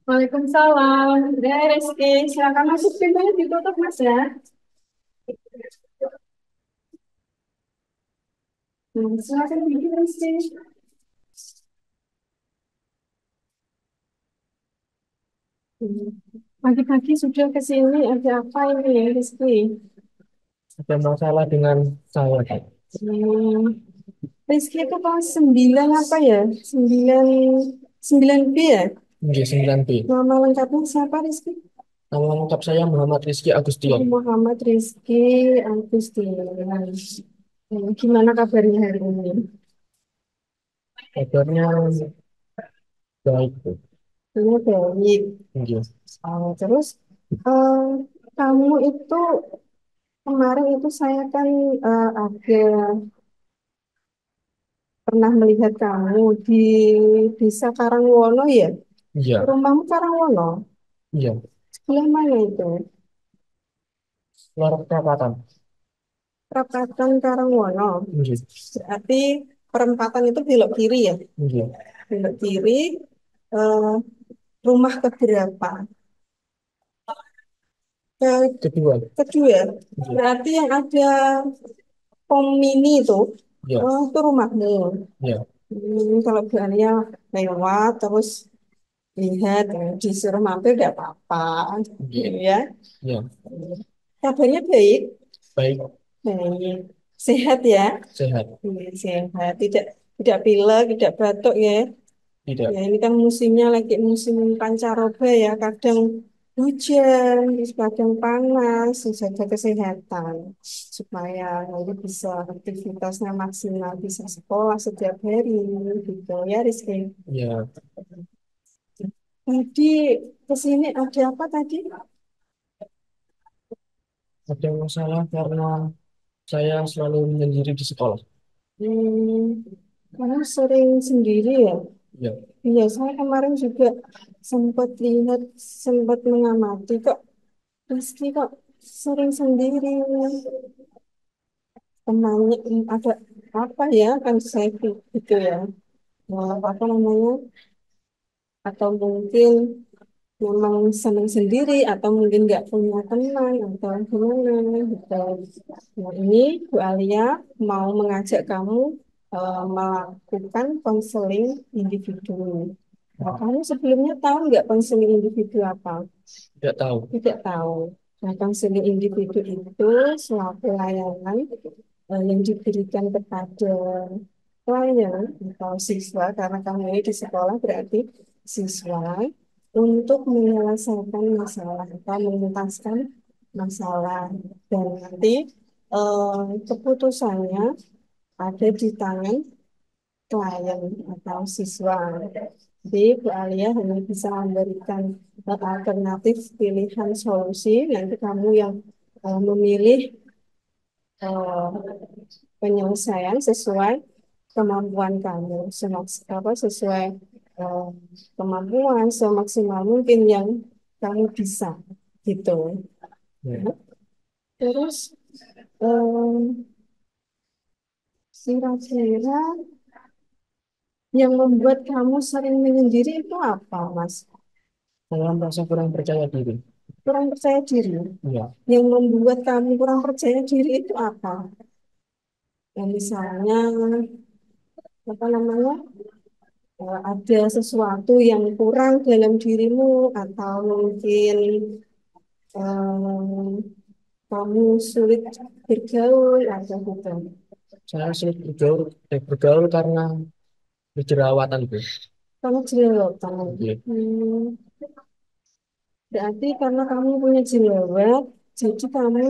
Waalaikumsalam. Ya, Rizky. Silakan masuk, pintunya ditutup, Mas ya. Silakan duduk, Rizky. Hmm. Pagi-pagi sudah ke sini, ada apa ini ya, Rizky? Ada masalah dengan saya, Kak. Hmm. Rizky itu kelas 9 apa ya? 9 9 B ya? G 9B. Nama lengkapnya siapa, Rizky? Nama lengkap saya Muhammad Rizky Agustion. Muhammad Rizky Agustin. Gimana kabarnya hari ini? Kabarnya baik, Bu. Ini baik. G. Terus eh, kamu itu kemarin itu saya kan ada pernah melihat kamu di Desa Karangwono ya. Iya, Rumahmu Karangwono. iya. Sebelah mana itu? Luar perapatan. Perapatan Karangwono. G. Berarti perempatan itu belok kiri ya. G. Belok kiri. eh, Rumah keberapa? Ke- Kedua. Kedua. G. Berarti yang ada pom mini itu. Iya, Oh, itu rumahmu. iya. Kalau berani lewat terus lihat disuruh mampir tidak apa-apa gitu G. ya. Iya. Kabarnya baik, Baik, baik, sehat ya. sehat. Sehat, tidak tidak pilek, tidak batuk ya. Ya Tidak. ini kan musimnya lagi musim pancaroba ya, kadang hujan, terus kadang panas, jaga kesehatan supaya nanti bisa aktivitasnya maksimal, bisa sekolah setiap hari gitu ya Rizky. Iya. Tadi kesini ada apa tadi? Ada masalah karena saya selalu menyendiri di sekolah. Hmm, kamu sering sendiri ya? Iya. Iya, saya kemarin juga sempat lihat, sempat mengamati kok. Rizky kok sering sendiri. Temannya ada apa ya? Kan saya gitu ya. Apa namanya? Atau mungkin memang senang sendiri, atau mungkin nggak punya teman, atau gimana gitu. Nah, ini Bu Alia mau mengajak kamu melakukan konseling individu. Nah, kamu sebelumnya tahu nggak konseling individu apa? Tidak tahu. Tidak tahu. Nah, konseling individu itu suatu layanan yang diberikan kepada klien atau siswa, karena kamu ini di sekolah berarti siswa, untuk menyelesaikan masalah atau menuntaskan masalah. Dan nanti keputusannya ada di tangan klien atau siswa. Jadi Bu Alia hanya bisa memberikan alternatif pilihan solusi. Nanti kamu yang memilih eh, penyelesaian sesuai kemampuan kamu, sesuai eh, kemampuan semaksimal mungkin yang kamu bisa gitu. Ya. Terus eh, kira-kira yang membuat kamu sering menyendiri itu apa, Mas? Saya merasa kurang percaya diri. Kurang percaya diri. Iya. Yang membuat kamu kurang percaya diri itu apa? Ya, misalnya, apa namanya, ada sesuatu yang kurang dalam dirimu, atau mungkin eh, kamu sulit bergaul, atau gitu. Saya sulit bergaul karena berjerawatan, Bu. Kamu jerawatan. Iya. Hmm, berarti karena kamu punya jerawat, jadi kamu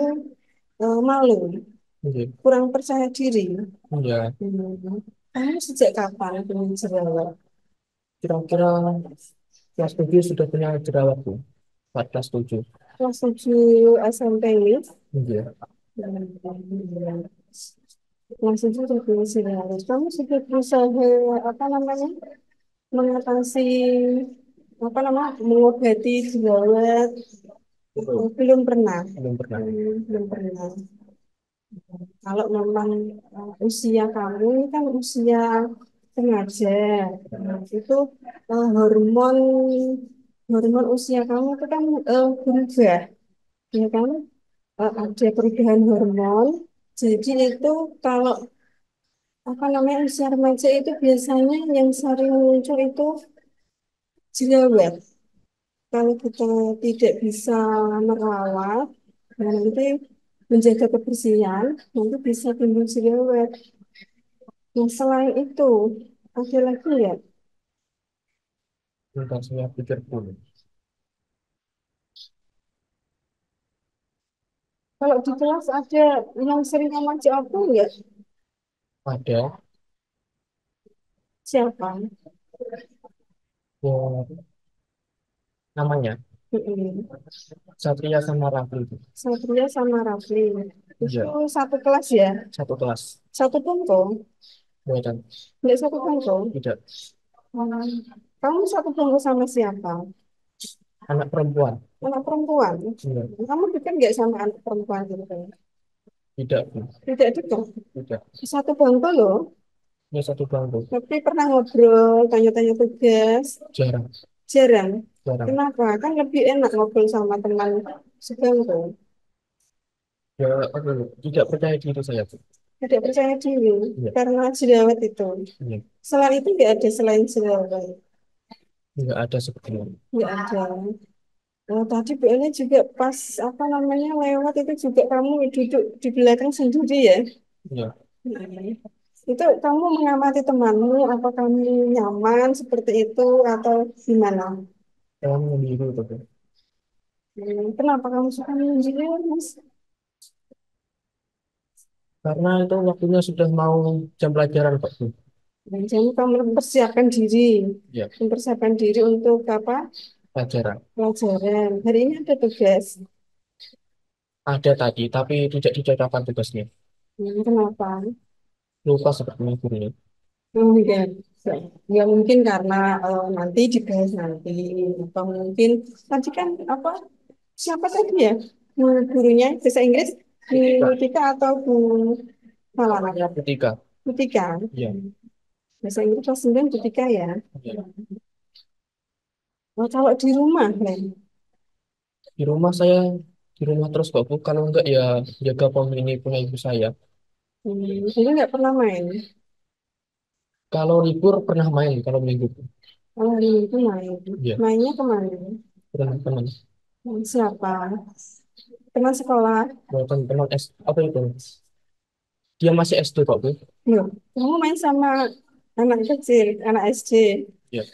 malu, Iya. kurang percaya diri. Iya. Hmm. Kamu sejak kapan punya jerawat? Kira-kira kelas 7 sudah punya jerawat, Bu. 14 7. Kelas 7 SMP ini. Iya. Hmm. Kelas 7 sudah punya jerawat. Kamu sudah berusaha apa namanya, mengatasi, apa namanya, mengobati jerawat? Belum. Belum pernah. Belum pernah. Belum pernah. Kalau memang usia kamu ini kan usia Sengaja. Nah, itu hormon hormon usia kamu itu kan berubah, ya kan? Ada perubahan hormon. Jadi itu kalau apa namanya usia remaja itu biasanya yang sering muncul itu jerawat. Kalau kita tidak bisa merawat, nah nanti menjaga kebersihan, nanti bisa timbul jerawat. Nah, selain itu, ada lagi ya? Bentar saya pikir dulu. Kalau di kelas ada yang sering ngomong apa enggak? Ada Siapa? yang namanya Mm-mm. Satria sama Rafli. Satria sama Rafli. Itu Iya, satu kelas ya? satu kelas. Satu bangku? Buatan Enggak satu bangku? tidak Hmm. Kamu satu bangku sama siapa? anak perempuan. Anak perempuan. Iya, Kamu dekat nggak sama anak perempuan gitu kan? tidak, Bu. Tidak dekat. Tidak. Satu bangku loh. Ini satu bangku. Tapi pernah ngobrol, tanya-tanya tugas. Jarang, Jarang. jarang. Kenapa? Kan lebih enak ngobrol sama teman sebangku. Ya, aduh, tidak percaya diri saya, Bu. Tidak percaya diri Iya, karena jerawat itu. iya. Selain itu nggak ada selain jerawat. Nggak ada sepertinya. Nggak ada. Tadi Bu Eni juga pas apa namanya lewat itu juga kamu duduk di belakang sendiri ya. Iya, Hmm. Itu kamu mengamati temanmu, apa kamu nyaman seperti itu atau gimana? saya membiru itu, Bu. Kenapa kamu suka menyendiri, Mas? Karena itu waktunya sudah mau jam pelajaran, Pak, Bu. Jadi kamu Iya, mempersiapkan diri untuk apa? pelajaran. Pelajaran. Hari ini ada tugas. Ada tadi, tapi tidak diceritakan tugasnya. Kenapa? Lupa sepertinya gurunya. Enggak. Ya mungkin karena nanti dibahas nanti. Atau mungkin tadi kan apa? Siapa tadi ya? Gurunya bahasa Inggris? Bu Ketika, Tika atau Bu Malala? ketika, Bu Tika. iya, Bahasa Inggris kelas 9 Bu Tika ya. iya. Kalau di rumah, Len. Di rumah saya di rumah terus Pak Bu. Kalau enggak ya jaga pom ini punya ibu saya. Jadi nggak pernah main. Kalau libur pernah main kalau minggu. Kalau hari itu main. Iya, Mainnya kemana? pernah teman. Siapa? Teman sekolah. Buatan teman S apa itu? Dia masih SD Pak Bu. Loh, kamu main sama anak kecil, anak SD. Iya.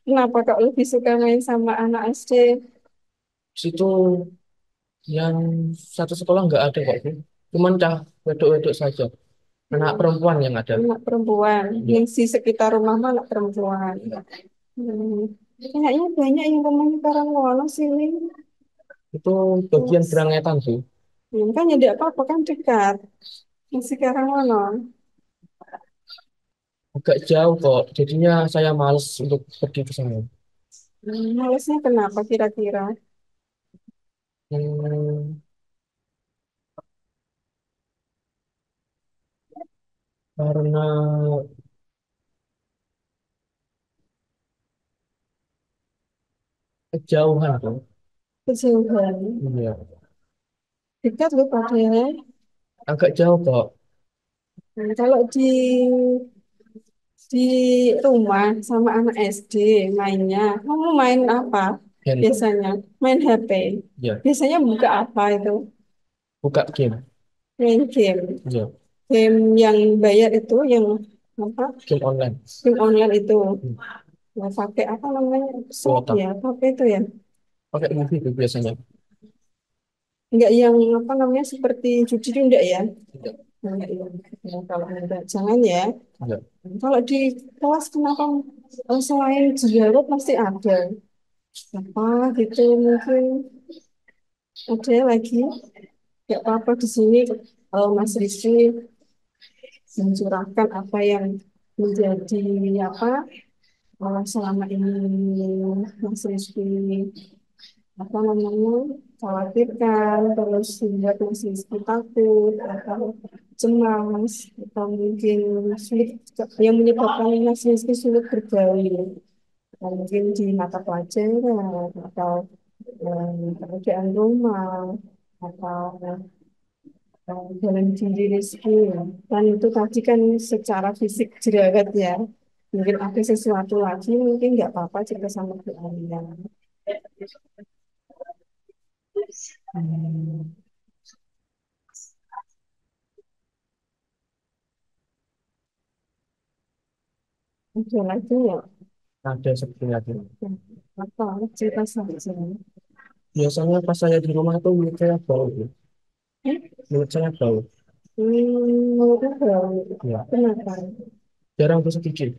Kenapa kok lebih suka main sama anak SD? Di situ yang satu sekolah enggak ada Pak Bu. Cuman cah wedok-wedok saja. Anak Hmm, perempuan yang ada. anak perempuan. Iya. Yang di sekitar rumah mana anak perempuan. Hmm. Kayaknya banyak yang temannya Karangwono sini. Itu bagian Gerangetan sih. Kan ya tidak apa-apa kan dekat. Masih Karangwono. Agak jauh kok. Jadinya saya males untuk pergi ke sana. Malesnya kenapa kira-kira? Hmm, karena kejauhan tuh. Kejauhan. Iya. Dekat loh padahal. Agak jauh kok. Kalau di rumah sama anak SD mainnya, kamu main apa Handphone. biasanya? Main HP. Ya, Biasanya buka apa itu? buka game. Main game. Ya, Game yang bayar itu, yang apa? game online. Game online itu. Hmm. Ya, pakai apa namanya? Slot Kuota. ya, apa itu ya? Pakai movie itu biasanya. Enggak yang apa namanya seperti judi itu enggak ya? Tidak. Enggak, ya. Ya, kalau enggak, jangan ya. Ya. Kalau di kelas kenapa selain jerawat pasti ada apa gitu mungkin ada lagi nggak apa-apa di sini Mas Rizky mencurahkan apa yang menjadi apa selama ini Mas Rizky apa namanya khawatirkan terus membuat Mas Rizky takut atau cemas atau mungkin sulit, yang menyebabkan Mas Rizky sulit bergaul, atau mungkin di mata pelajaran atau pekerjaan rumah atau dalam diri Rizky. Dan itu tadi kan secara fisik jerawat ya. Mungkin ada sesuatu lagi, mungkin nggak apa-apa cerita sama Bu Alia. Hmm, Ada lagi ya? Ada seperti lagi. Hmm, Apa cerita saja? Biasanya pas saya di rumah itu mulut saya bau, Bu. Mulut saya bau. Menurut bau. Ya, Kenapa? jarang gosok gigi.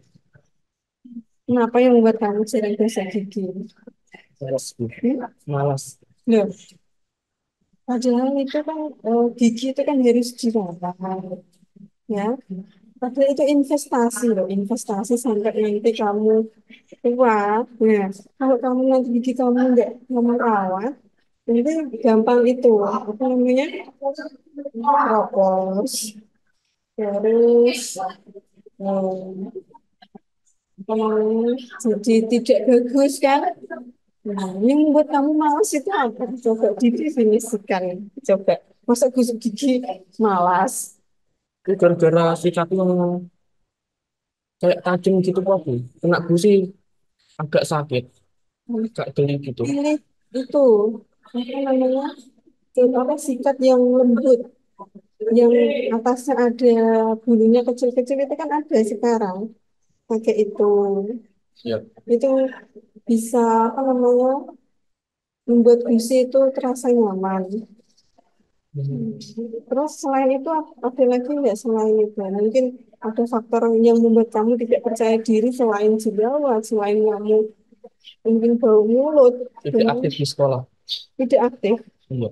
Kenapa yang membuat kamu sering gosok gigi? Malas, Bu. Hmm? Malas. Loh, padahal itu kan gigi itu kan harus dirawat, ya. Padahal itu investasi loh, investasi sampai nanti kamu tua. Nah, kalau kamu nanti gigi kamu nggak kamu rawat, nanti gampang itu apa namanya kropos, terus apa namanya jadi tidak bagus kan. Nah, yang membuat kamu malas itu apa? Coba didefinisikan. Coba. Masa gosok gigi malas? Itu gara-gara sikat yang kayak tajam gitu, Pak, Bu. Kena gusi agak sakit, agak geli gitu. Pilih itu. Apa namanya? Apa sikat yang lembut. Yang atasnya ada bulunya kecil-kecil itu kan ada sekarang. Pakai itu. Siap. Itu bisa apa namanya? Membuat gusi itu terasa nyaman. Hmm. Terus selain itu ada lagi nggak selain itu? Mungkin ada faktor yang membuat kamu tidak percaya diri selain jerawat, selain kamu mungkin bau mulut, Tidak dengan aktif di sekolah. tidak aktif, Iya.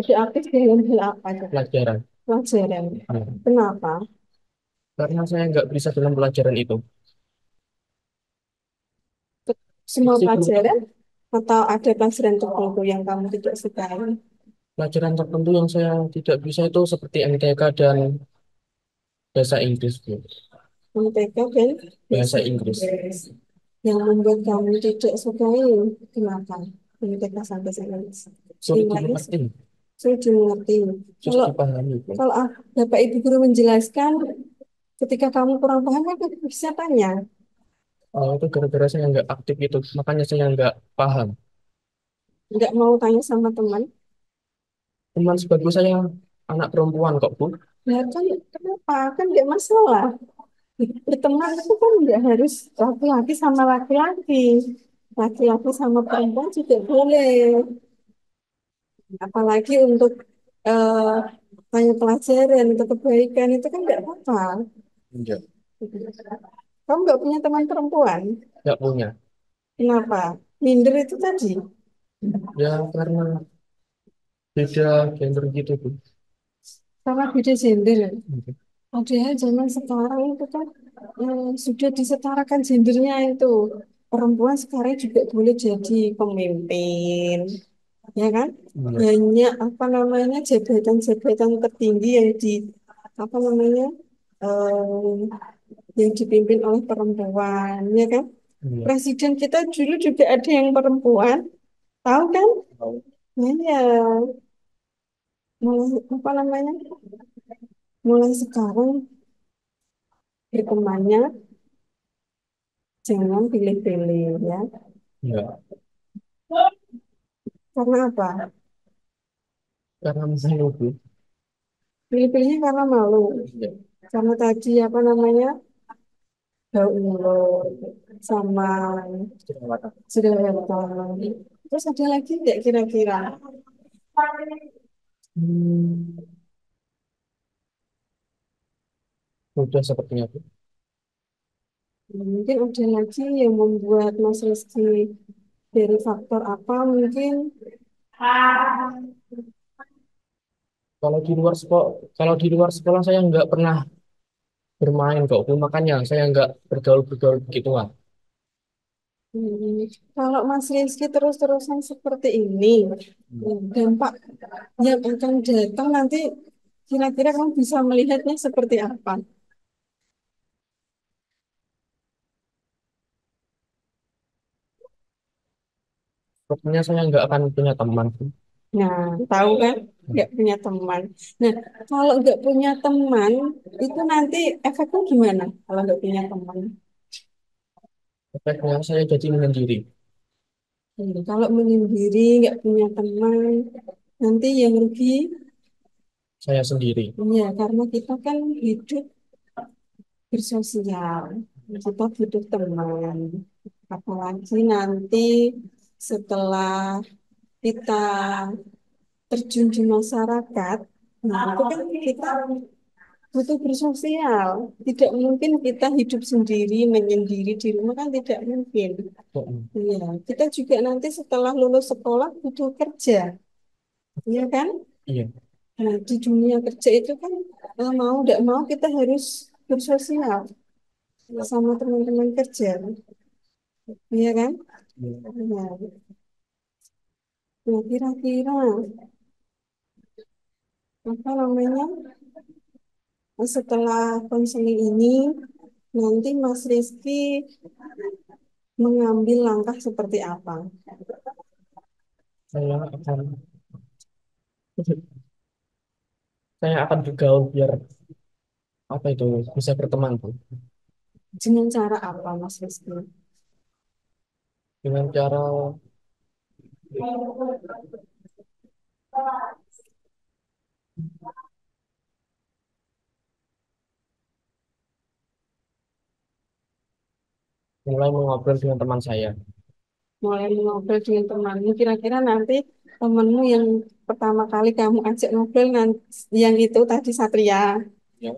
tidak aktif dalam hal apa coba? Pelajaran. Pelajaran. Hmm. Kenapa? Karena saya nggak bisa dalam pelajaran itu. Semua Sih, Bu. pelajaran atau ada pelajaran tertentu yang kamu tidak sukai? Pelajaran tertentu yang saya tidak bisa itu seperti MTK dan bahasa Inggris, Bu. MTK dan Bahasa bahasa Inggris. Inggris. Yang membuat kamu tidak sukai, kenapa? MTK sampai Inggris. Sulit Nilainya dimengerti, sulit dimengerti. sulit Kalau dipahami, Bu. kalau Bapak Ibu guru menjelaskan, ketika kamu kurang paham, kan bisa tanya. Itu gara-gara saya nggak aktif itu, makanya saya nggak paham. Nggak mau tanya sama teman. Teman sebagus saya anak perempuan kok, Bu. Ya kan, kenapa? Kan nggak masalah. Berteman itu kan nggak harus laki-laki sama laki-laki. Laki-laki sama perempuan juga boleh. Apalagi untuk eh tanya pelajaran, untuk kebaikan, itu kan nggak apa-apa. Enggak. Kamu nggak punya teman perempuan? Nggak punya. Kenapa? Minder itu tadi. Ya karena beda gender gitu, Bu. Karena beda gender. Oke. Padahal zaman sekarang itu kan sudah disetarakan gendernya itu. Perempuan sekarang juga boleh jadi pemimpin, ya kan? Iya. Banyak apa namanya jabatan-jabatan tertinggi yang di apa namanya yang dipimpin oleh perempuan, ya kan? Iya. Presiden kita dulu juga ada yang perempuan, tahu kan? Tahu. Nah, ya, mulai apa namanya? Mulai sekarang bertemannya jangan pilih-pilih ya. Iya. Karena apa? Karena misalnya, Bu. Pilih-pilihnya karena malu. Iya. Karena tadi apa namanya? Bau mulut sama Jerawatan. jerawatan. Terus ada lagi nggak kira-kira? Hmm. Mudah sepertinya, Bu. Mungkin ada lagi yang membuat Mas Rizky dari faktor apa mungkin Kalau di luar sekolah, kalau di luar sekolah saya nggak pernah bermain kok, Bu. Makanya saya nggak bergaul-bergaul begituan. hmm, kalau Mas Rizky terus-terusan seperti ini, dampak yang akan datang nanti Kira-kira kamu bisa melihatnya seperti apa? Sepertinya saya nggak akan punya teman. Nah, tahu kan? Nggak punya teman. Nah, kalau nggak punya teman, itu nanti efeknya gimana kalau nggak punya teman? Efeknya saya jadi menyendiri. Kalau menyendiri, nggak punya teman, nanti yang rugi, Saya sendiri. ya karena kita kan hidup bersosial, kita butuh teman. Apalagi nanti setelah kita terjun di masyarakat, nah itu kan kita butuh bersosial. Tidak mungkin kita hidup sendiri, menyendiri di rumah kan tidak mungkin. Oh, Iya, kita juga nanti setelah lulus sekolah butuh kerja, iya kan? iya. Nah, di dunia kerja itu kan mau tidak mau kita harus bersosial sama teman-teman kerja, iya kan? Iya. Nah, nah, kira-kira apa namanya setelah konseling ini nanti Mas Rizky mengambil langkah seperti apa? Saya akan saya akan bergaul biar apa itu bisa berteman tuh Dengan cara apa, Mas Rizky? dengan cara mulai mengobrol dengan teman saya. Mulai ngobrol dengan temanmu, kira-kira nanti temanmu yang pertama kali kamu ajak ngobrol nanti, yang itu tadi Satria, Ya,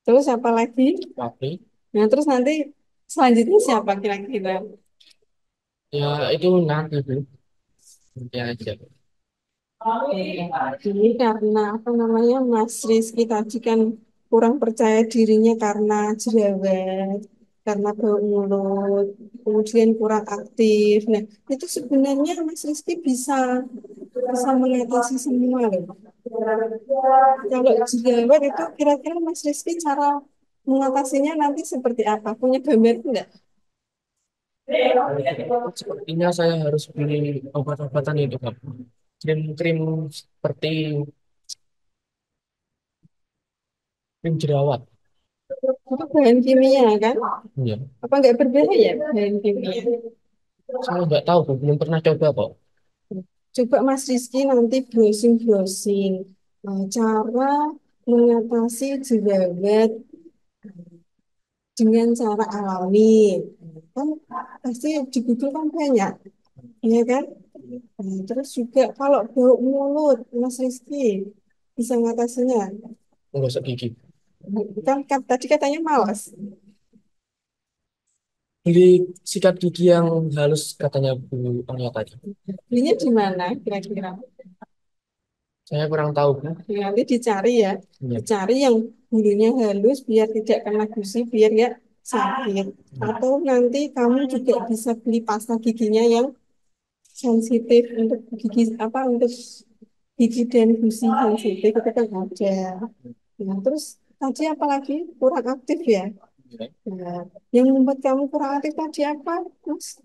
terus apa lagi? tapi Nah, terus nanti selanjutnya siapa kira-kira? ya itu nanti Bu. Nanti aja. Ini karena apa namanya Mas Rizky tadi kan kurang percaya dirinya karena jerawat, karena bau mulut, kemudian kurang aktif. Nah, itu sebenarnya Mas Rizky bisa bisa mengatasi semua loh. Kalau jerawat itu kira-kira Mas Rizky cara mengatasinya nanti seperti apa? Punya gambar enggak? Sepertinya saya harus beli obat-obatan itu Kak. Krim-krim seperti krim jerawat. Itu bahan kimia kan? Ya. Apa enggak berbahaya bahan kimia? Saya nggak tahu Bu. Belum pernah coba kok. Coba Mas Rizky nanti browsing-browsing cara mengatasi jerawat dengan cara alami. Kan pasti di Google kan banyak, ya kan? Nah, terus juga kalau bau mulut, Mas Rizky bisa mengatasinya. Menggosok gigi. Kan tadi katanya malas. Beli sikat gigi yang halus katanya Bu Anya tadi. Belinya di mana kira-kira? Saya kurang tahu Bu. Nanti dicari ya, Ya. dicari yang bulunya halus biar tidak kena gusi, biar ya sakit. Atau nanti kamu juga bisa beli pasta giginya yang sensitif untuk gigi apa untuk gigi dan gusi sensitif itu kan ada. Nah, terus tadi apa lagi kurang aktif ya? Ya. Nah, yang membuat kamu kurang aktif tadi apa, Mas?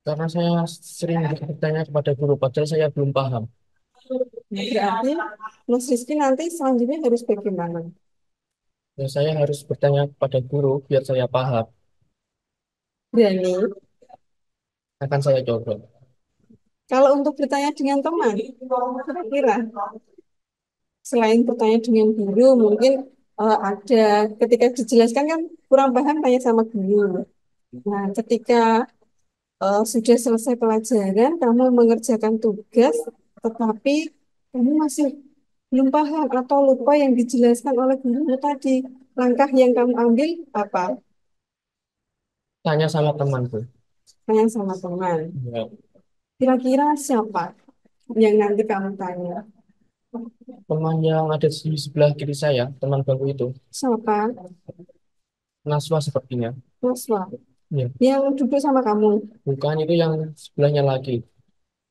Karena saya sering bertanya kepada guru, padahal saya belum paham. Nah, berarti Mas Rizky nanti selanjutnya harus bagaimana? Ya, saya harus bertanya kepada guru biar saya paham. Berani. Akan saya coba. Kalau untuk bertanya dengan teman, kira-kira selain bertanya dengan guru, mungkin ada ketika dijelaskan kan kurang paham tanya sama guru. Nah, ketika sudah selesai pelajaran, kamu mengerjakan tugas, tetapi kamu masih belum paham atau lupa yang dijelaskan oleh guru tadi. Langkah yang kamu ambil apa? Tanya sama temanku. Tanya sama teman. Ya. Kira-kira siapa yang nanti kamu tanya? Teman yang ada di sebelah kiri saya, teman baru itu, Siapa? Naswa sepertinya. Mas Wah. Ya. Yang duduk sama kamu. Bukan itu yang sebelahnya lagi.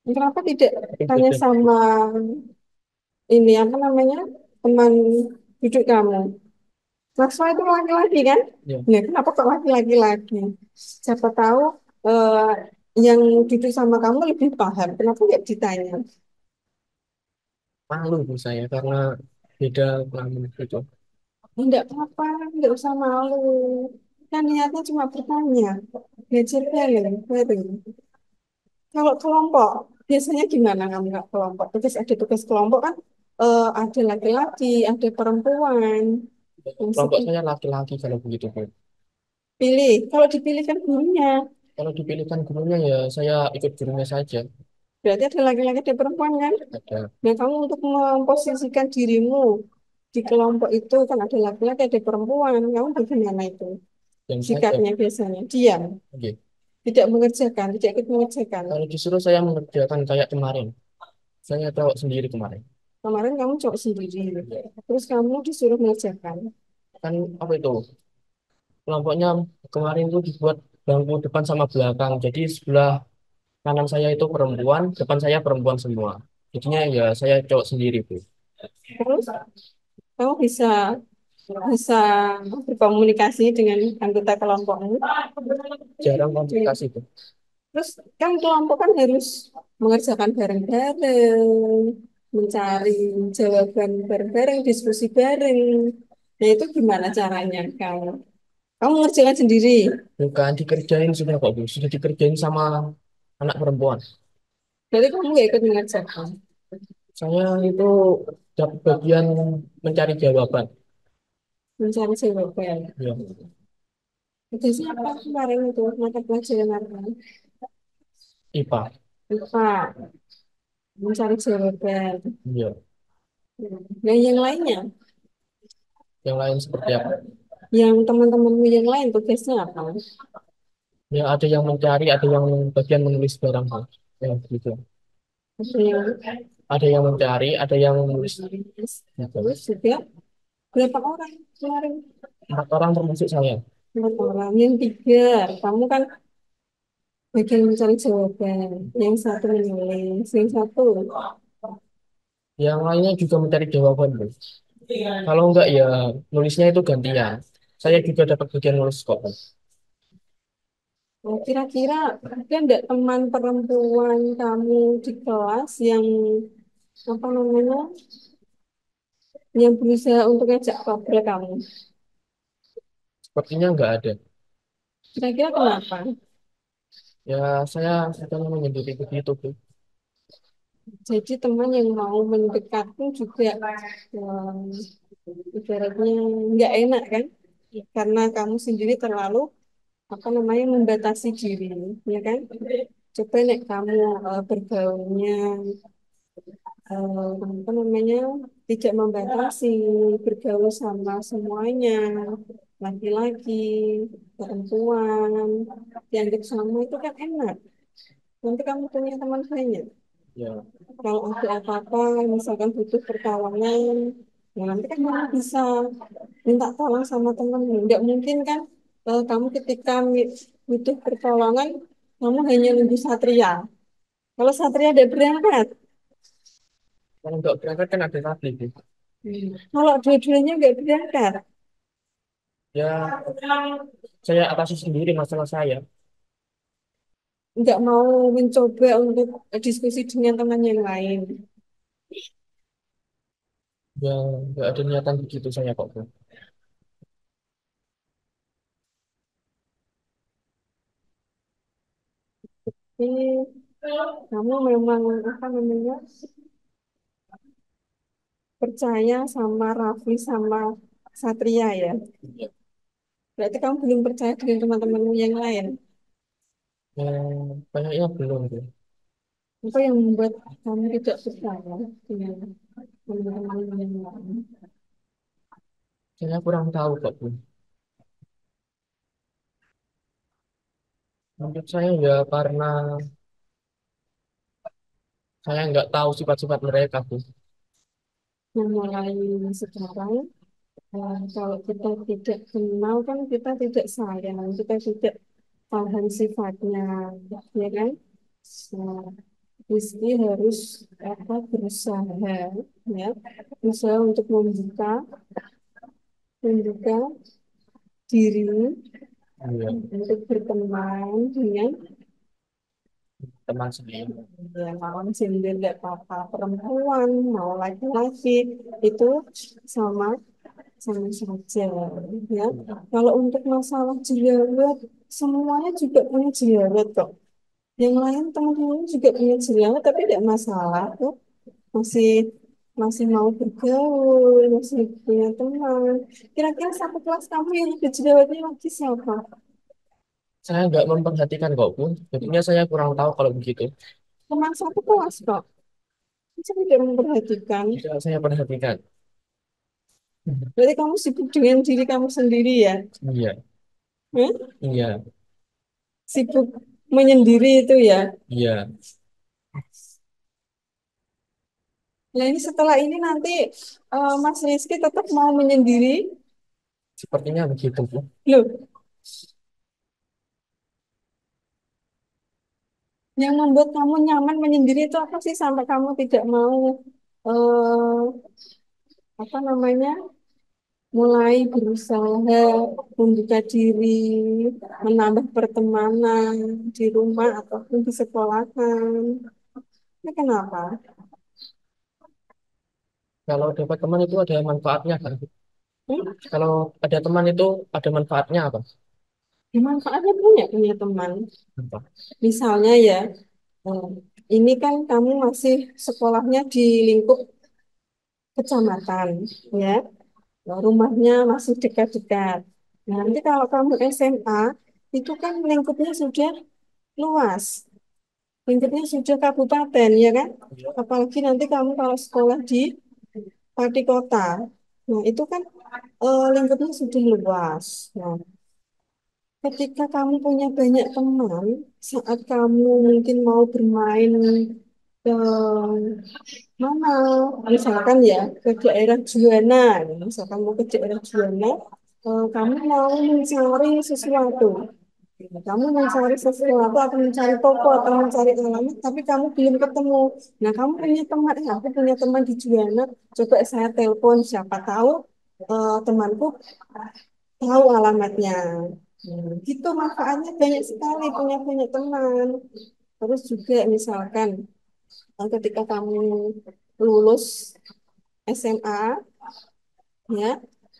Kenapa tidak Itu tanya beda. sama ini apa namanya? teman duduk kamu. Mahasiswa itu laki-laki kan? Ya, Nah, kenapa kok laki-laki lagi? Siapa tahu eh, yang duduk sama kamu lebih paham. Kenapa nggak ditanya? malu bu saya karena beda kelamin gitu. Enggak apa-apa, enggak usah malu. Kan niatnya cuma bertanya. Belajar bareng. Kalau kelompok, biasanya gimana kamu nggak kelompok? Terus ada tugas kelompok kan, ada laki-laki, ada perempuan. Yang Kelompok saya laki-laki kalau begitu bu. pilih. Kalau dipilih kan gurunya. Kalau dipilihkan gurunya ya saya ikut gurunya saja. Berarti ada laki-laki, ada perempuan kan? Ada Nah, kamu untuk memposisikan dirimu di kelompok itu kan ada laki-laki, ada perempuan. Kamu bagaimana itu? yang saja. Sikapnya biasanya diam, Oke. tidak mengerjakan, tidak ikut mengerjakan. Kalau disuruh saya mengerjakan kayak kemarin, saya cowok sendiri kemarin. Kemarin kamu cowok sendiri, terus kamu disuruh mengerjakan. Kan apa itu? Kelompoknya kemarin itu dibuat bangku depan sama belakang. Jadi sebelah kanan saya itu perempuan, depan saya perempuan semua. Jadinya ya saya cowok sendiri bu. Terus kamu bisa bisa berkomunikasi dengan anggota kelompokmu. Jarang komunikasi bu. Terus kan kelompok kan harus mengerjakan bareng-bareng, mencari jawaban bareng-bareng, diskusi bareng. Nah itu gimana caranya kamu? Kamu mengerjakan sendiri. Bukan dikerjain sudah kok bu. Sudah dikerjain sama anak perempuan. Berarti kamu nggak ikut mengerjakan. Saya itu dapat bagian mencari jawaban. Mencari jawaban. Ya, Itu siapa kemarin itu mata pelajaran apa? IPA. Lupa. Mencari jawaban. Ya, Nah yang lainnya, yang lain seperti apa? yang teman-temanmu yang lain tugasnya apa? Ya, ada yang mencari, ada yang bagian menulis barang. Bu. Ya, gitu. Ada yang Ada yang mencari, ada yang menulis. menulis. Gitu. Terus juga berapa orang kemarin? 4 orang termasuk saya. Empat orang. Yang tiga, kamu kan bagian mencari jawaban. Yang satu menulis, yang satu. Yang lainnya juga mencari jawaban. Bu. Kalau enggak ya nulisnya itu gantian. Saya juga dapat bagian nulis kok. Bu. Nah, kira-kira ada enggak teman perempuan kamu di kelas yang apa namanya, yang berusaha untuk ngajak ngobrol kamu? Sepertinya enggak ada. Kira-kira kenapa? Ya, saya sedang menyendiri begitu. Bu. Jadi teman yang mau mendekat pun juga ibaratnya nggak enak kan? Karena kamu sendiri terlalu apa namanya membatasi diri, ya kan? Coba nek kamu bergaulnya apa namanya tidak membatasi, bergaul sama semuanya, laki-laki, perempuan, dianggap sama itu kan enak. Nanti kamu punya teman banyak. Ya, Kalau ada apa-apa, misalkan butuh pertolongan, ya nanti kan kamu bisa minta tolong sama temenmu. Nggak mungkin kan kamu ketika butuh pertolongan, kamu hanya nunggu Satria. Kalau Satria ada berangkat, kalau enggak berangkat kan ada tadi. Bu. kalau dua-duanya nggak berangkat, Ya, saya atasi sendiri masalah saya. nggak mau mencoba untuk diskusi dengan teman yang lain. Ya, nggak ada niatan begitu saya kok. Bu. Ini kamu memang apa namanya percaya sama Rafli sama Satria ya. Ya, Berarti kamu belum percaya dengan teman-temanmu yang lain. ya, kayaknya belum. Bu. Apa yang membuat kamu tidak percaya dengan teman-temanmu yang lain? Saya kurang tahu kok. Bu. Menurut saya ya karena saya nggak tahu sifat-sifat mereka. Bu. Yang mulai sekarang, kalau kita tidak kenal kan kita tidak sayang, kita tidak paham sifatnya, ya kan? Nah, Rizky harus apa berusaha ya, berusaha untuk membuka diri Iya, untuk berteman dengan teman saya. ya lawan gender nggak apa-apa, perempuan mau laki-laki itu sama sama saja ya. Kalau untuk masalah jerawat, semuanya juga punya jerawat kok. Yang lain teman-teman juga punya jerawat tapi tidak masalah tuh, masih masih mau bergaul, masih punya teman. Kira-kira satu kelas kamu yang ada jerawatnya lagi siapa? Saya nggak memperhatikan kok, Bu. Jadinya saya kurang tahu kalau begitu. Teman satu kelas kok. Saya tidak memperhatikan. Tidak saya perhatikan. Berarti kamu sibuk dengan diri kamu sendiri ya? Iya, Hmm? iya, Sibuk menyendiri itu ya? iya. Nah ini setelah ini nanti Mas Rizky tetap mau menyendiri? Sepertinya begitu, Bu. Loh, yang membuat kamu nyaman menyendiri itu apa sih sampai kamu tidak mau apa namanya mulai berusaha membuka diri, menambah pertemanan di rumah ataupun di sekolahan. Ini kenapa? Kalau dapat teman itu ada manfaatnya kan? Hmm? Kalau ada teman itu ada manfaatnya apa? Manfaatnya punya teman. Apa? Misalnya ya, eh, ini kan kamu masih sekolahnya di lingkup kecamatan, ya, rumahnya masih dekat-dekat. Nah, nanti kalau kamu SMA, itu kan lingkupnya sudah luas, lingkupnya sudah kabupaten, ya kan? Iya. Apalagi nanti kamu kalau sekolah di kota. Nah, itu kan lingkupnya sudah luas. Nah, ketika kamu punya banyak teman, saat kamu mungkin mau bermain ke mana, misalkan ya ke daerah Juwana, misalkan mau ke daerah Juwana, kamu mau mencari sesuatu. Kamu mencari sesuatu atau mencari toko atau mencari alamat, tapi kamu belum ketemu. Nah, kamu punya teman, aku punya teman di Juwana, coba saya telepon, siapa tahu temanku tahu alamatnya. Gitu manfaatnya banyak sekali punya teman. Terus juga misalkan ketika kamu lulus SMA ya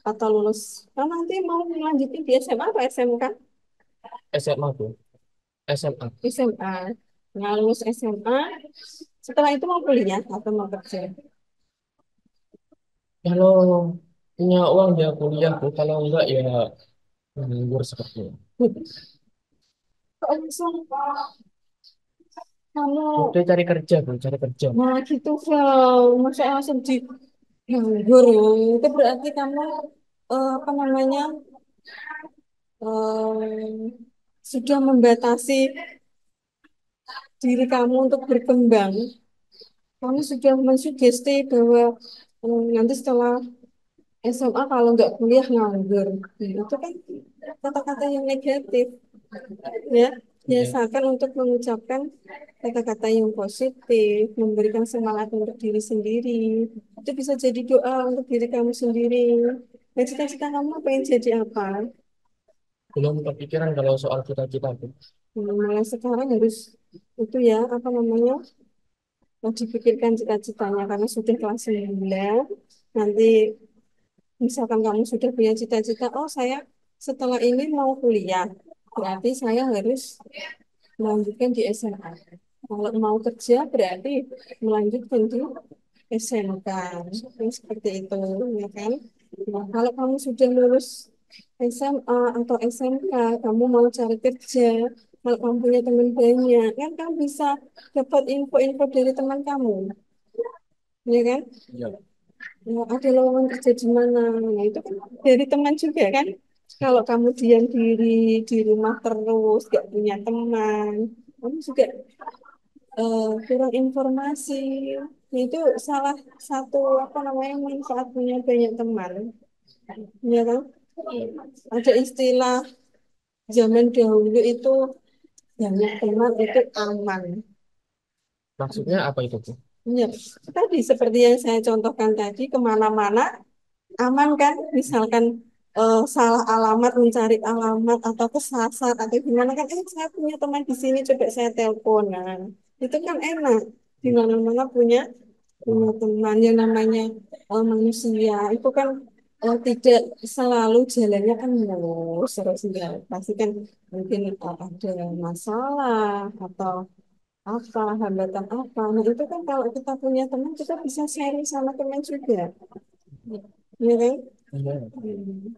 atau lulus kamu nanti mau melanjutin di SMA atau SMK? SMA, Bu. SMA. SMA. Nah, lulus SMA setelah itu mau kuliah atau mau kerja? Kalau punya uang ya kuliah, Bu. Kalau enggak ya nganggur sepertinya. Kok langsung kamu Udah cari kerja, Bu. Cari kerja. nah gitu Val, masa langsung di nganggur ya. Itu berarti kamu apa namanya sudah membatasi diri kamu untuk berkembang. Kamu sudah mensugesti bahwa nanti setelah SMA kalau nggak kuliah nganggur. Nah, itu kan kata-kata yang negatif ya. Iya. Biasakan untuk mengucapkan kata-kata yang positif, memberikan semangat untuk diri sendiri. Itu bisa jadi doa untuk diri kamu sendiri. Nah, cita-cita kamu pengen jadi apa? Belum kepikiran kalau soal cita-cita, Bu. Mulai sekarang harus itu ya, apa namanya, dipikirkan cita-citanya karena sudah kelas 9. Nanti misalkan kamu sudah punya cita-cita, oh saya setelah ini mau kuliah, berarti saya harus melanjutkan di SMA. Kalau mau kerja berarti melanjutkan di SMK. Seperti itu, ya kan? Nah, kalau kamu sudah lulus SMA atau SMK, kamu mau cari kerja, kalau kamu punya teman banyak, kan kamu bisa dapat info-info dari teman kamu, ya kan? Iya. Ya, ada lowongan kerja di mana? Nah, itu kan dari teman juga kan? Kalau kamu diam diri di rumah terus, gak punya teman, kamu juga kurang informasi. Nah, itu salah satu apa namanya manfaat punya banyak teman, ya kan? Ada istilah zaman dahulu itu banyak teman itu aman. Maksudnya apa itu tuh? Ya, tadi seperti yang saya contohkan tadi, kemana-mana aman kan? Misalkan salah alamat, mencari alamat atau kesasar atau gimana kan? Saya punya teman di sini, coba saya telepon. Nah, itu kan enak. Di mana-mana punya punya teman yang namanya manusia. Itu kan tidak selalu jalannya kan mulus terus enggak. Pasti kan mungkin ada masalah atau apa hambatan apa. Nah itu kan kalau kita punya teman kita bisa sharing sama teman juga. Iya kan? Iya. Hmm.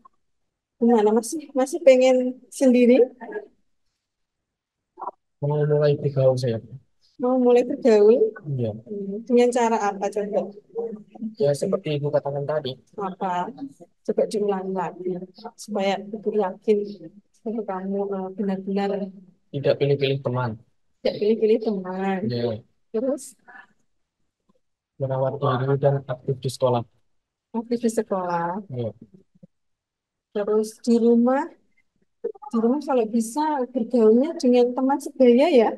Gimana masih masih pengen sendiri? Mau mulai bergaul saya. Mau mulai bergaul? Iya. Dengan cara apa coba? Ya seperti ibu katakan tadi, Apa? Coba diulangi lagi supaya ibu yakin kalau kamu benar-benar tidak pilih-pilih teman. tidak pilih-pilih teman. Ya, Terus merawat diri dan aktif di sekolah. aktif di sekolah. Ya. Terus di rumah kalau bisa bergaulnya dengan teman sebaya ya.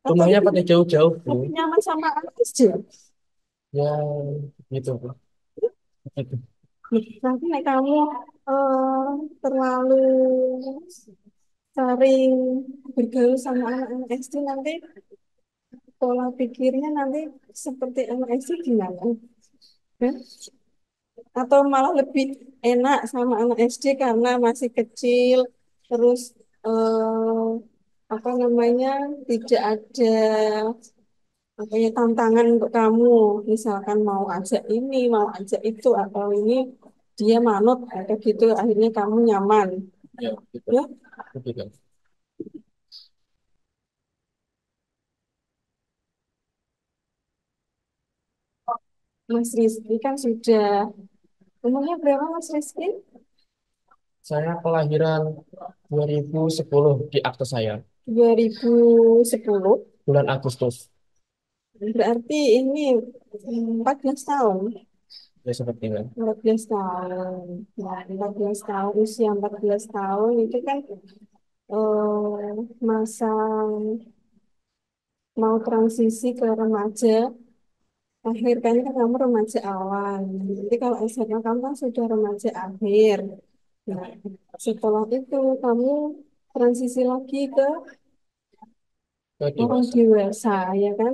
Atau Rumahnya lebih, pada jauh-jauh, Bu. lebih nyaman sama anak SD. Ya, gitu, Bu. Gitu. Nanti nek kamu terlalu sering bergaul sama anak-anak SD nanti pola pikirnya nanti seperti anak SD gimana? Hah? Atau malah lebih enak sama anak SD karena masih kecil, terus eh, apa namanya tidak ada apa ya tantangan untuk kamu, misalkan mau ajak ini, mau ajak itu, atau ini dia manut, kayak gitu, akhirnya kamu nyaman, Ya, gitu. ya. Gitu. Mas Rizky kan sudah umurnya berapa Mas Rizky? Saya kelahiran 2010 di akte saya, 2010, bulan Agustus. berarti ini 14 tahun. Ya, seperti itu. 14 tahun. Nah, 14 tahun, usia 14 tahun itu kan masa mau transisi ke remaja, akhir kan kan kamu remaja awal. Jadi kalau SMA kamu kan sudah remaja akhir. Nah, setelah itu kamu transisi lagi ke Ke orang dewasa. dewasa, ya kan?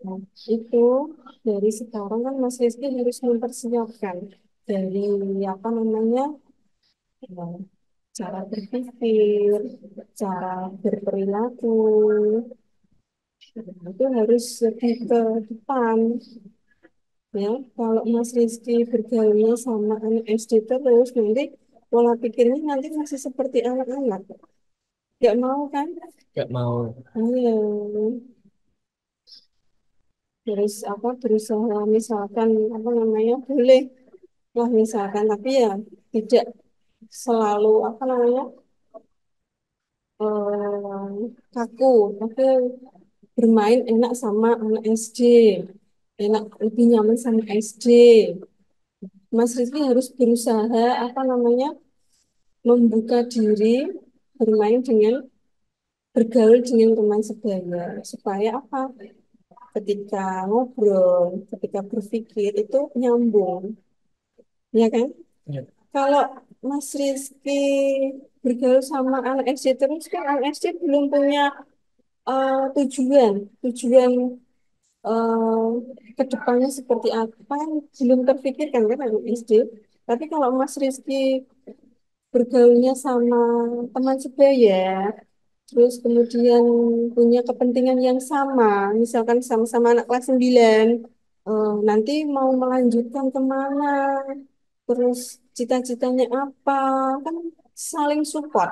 Nah, itu dari sekarang kan Mas Rizky harus mempersiapkan dari apa namanya eh, cara berpikir, cara berperilaku, itu harus lebih ke depan. Ya, kalau Mas Rizky bergaulnya sama anak SD terus, nanti pola pikirnya nanti masih seperti anak-anak. Gak mau kan? Gak mau. Iya. Terus apa berusaha misalkan apa namanya boleh lah misalkan tapi ya tidak selalu apa namanya kaku tapi bermain enak sama anak SD enak lebih nyaman sama SD. Mas Rizky harus berusaha apa namanya membuka diri bermain dengan bergaul dengan teman sebaya supaya apa ketika ngobrol ketika berpikir itu nyambung ya kan. Ya, Kalau Mas Rizky bergaul sama anak SD terus kan anak SD belum punya tujuan tujuan ke depannya seperti apa belum terpikirkan kan anak SD. Tapi kalau Mas Rizky bergaulnya sama teman sebaya, terus kemudian punya kepentingan yang sama, misalkan sama-sama anak kelas 9, nanti mau melanjutkan kemana, terus cita-citanya apa, kan saling support,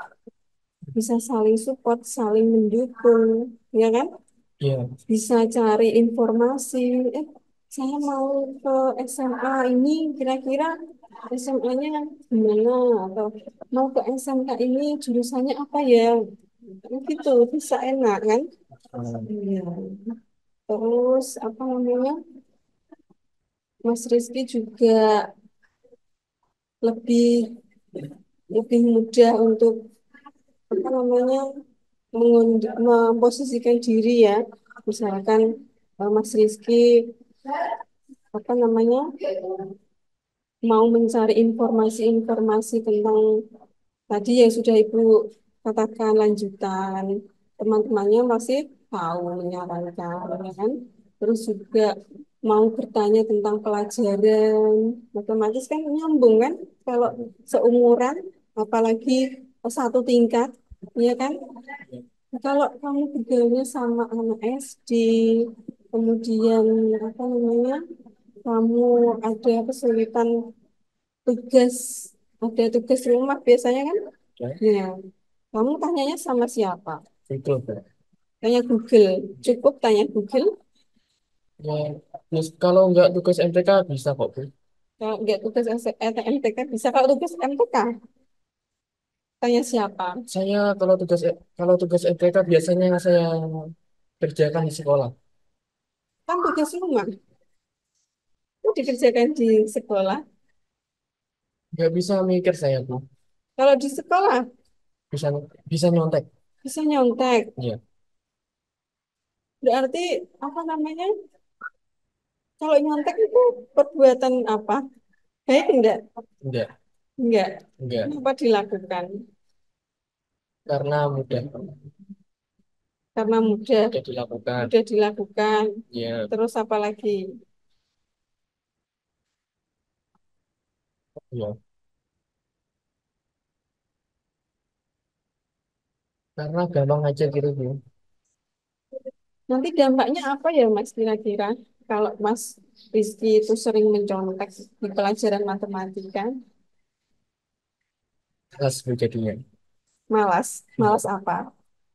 bisa saling support, saling mendukung, ya kan? iya, Bisa cari informasi, eh saya mau ke SMA ini kira-kira SMA-nya gimana atau mau ke SMK ini jurusannya apa ya gitu bisa enak kan. Iya. Terus apa namanya Mas Rizky juga lebih lebih mudah untuk apa namanya memposisikan diri ya, misalkan Mas Rizky apa namanya mau mencari informasi-informasi tentang tadi yang sudah Ibu katakan lanjutan, teman-temannya masih tahu menyarankan, ya kan? Terus juga mau bertanya tentang pelajaran, otomatis kan nyambung kan? Kalau seumuran, apalagi satu tingkat, ya kan? Kalau kamu bergaulnya sama anak SD, kemudian apa namanya, kamu ada kesulitan tugas, ada tugas rumah biasanya kan? Ya, Ya, kamu tanyanya sama siapa? itu Pak. Tanya Google. Cukup tanya Google. Ya, kalau nggak tugas MTK bisa kok Bu. Kalau nggak tugas MTK bisa. Kalau tugas MTK, tanya siapa? Kalau tugas MTK biasanya saya kerjakan di sekolah. Kan tugas rumah. Itu dikerjakan di sekolah. Nggak bisa mikir saya Bu. Kalau di sekolah, Bisa bisa nyontek. bisa nyontek. Iya, Berarti, apa namanya? Kalau nyontek itu perbuatan apa? Baik enggak? enggak, Enggak. enggak. Kenapa dilakukan? Karena mudah, Karena mudah, mudah dilakukan. mudah dilakukan. Ya, Terus apa lagi? ya. Karena gampang aja gitu Bu. Nanti dampaknya apa ya Mas kira-kira kalau Mas Rizky itu sering mencontek di pelajaran matematika? Kelas Bu jadinya. Malas, Iya. malas apa?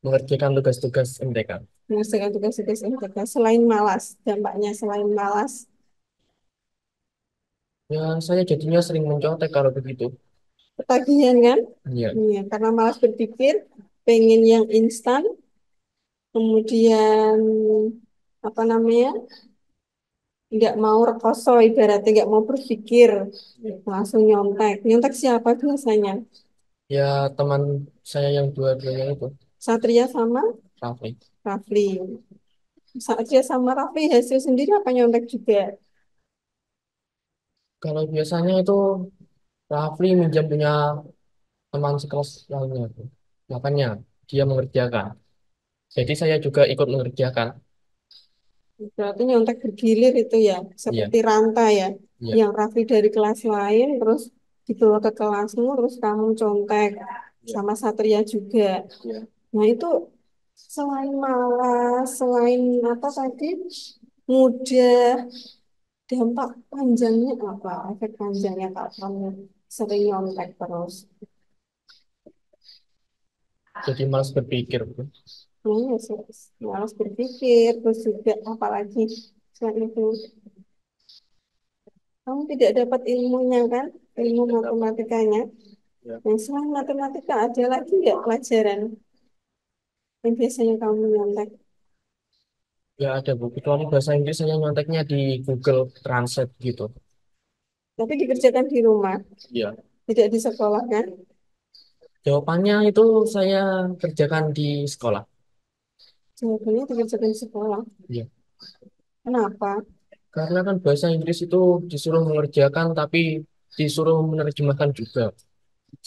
Mengerjakan tugas-tugas MTK. Mengerjakan tugas-tugas MTK. Selain malas, dampaknya selain malas, Ya, saya jadinya sering mencontek kalau begitu. ketagihan kan? Iya. Iya, karena malas berpikir, pengen yang instan, kemudian apa namanya? Nggak mau rekoso, ibaratnya nggak mau berpikir, langsung nyontek. Nyontek siapa biasanya? Ya, teman saya yang dua-duanya itu, Satria sama Rafli. Rafli. Satria sama Rafli hasil sendiri apa nyontek juga? Kalau biasanya itu Rafli minjam punya teman sekelas lainnya Bu. Makanya dia mengerjakan. Jadi saya juga ikut mengerjakan. Berarti nyontek bergilir itu ya, Iya, seperti rantai ya. iya, Yang Rafli dari kelas lain, terus dibawa ke kelasmu, terus kamu contek iya, sama Satria juga. iya. Nah itu selain malas, selain apa tadi, mudah, dampak panjangnya apa? Efek panjangnya kalau kamu sering nyontek terus. Jadi malas berpikir Bu. Nah, ya, malas berpikir, terus juga apalagi selain itu kamu tidak dapat ilmunya kan, ilmu matematikanya. Ya. Nah, selain matematika ada lagi nggak pelajaran yang biasanya kamu nyontek? Ya ada Bu. Kecuali bahasa Inggris saya nyonteknya di Google Translate gitu. Tapi dikerjakan di rumah, Iya. tidak di sekolah kan? Jawabannya itu saya kerjakan di sekolah. Jawabannya dikerjakan di sekolah. Iya. Kenapa? Karena kan bahasa Inggris itu disuruh mengerjakan tapi disuruh menerjemahkan juga.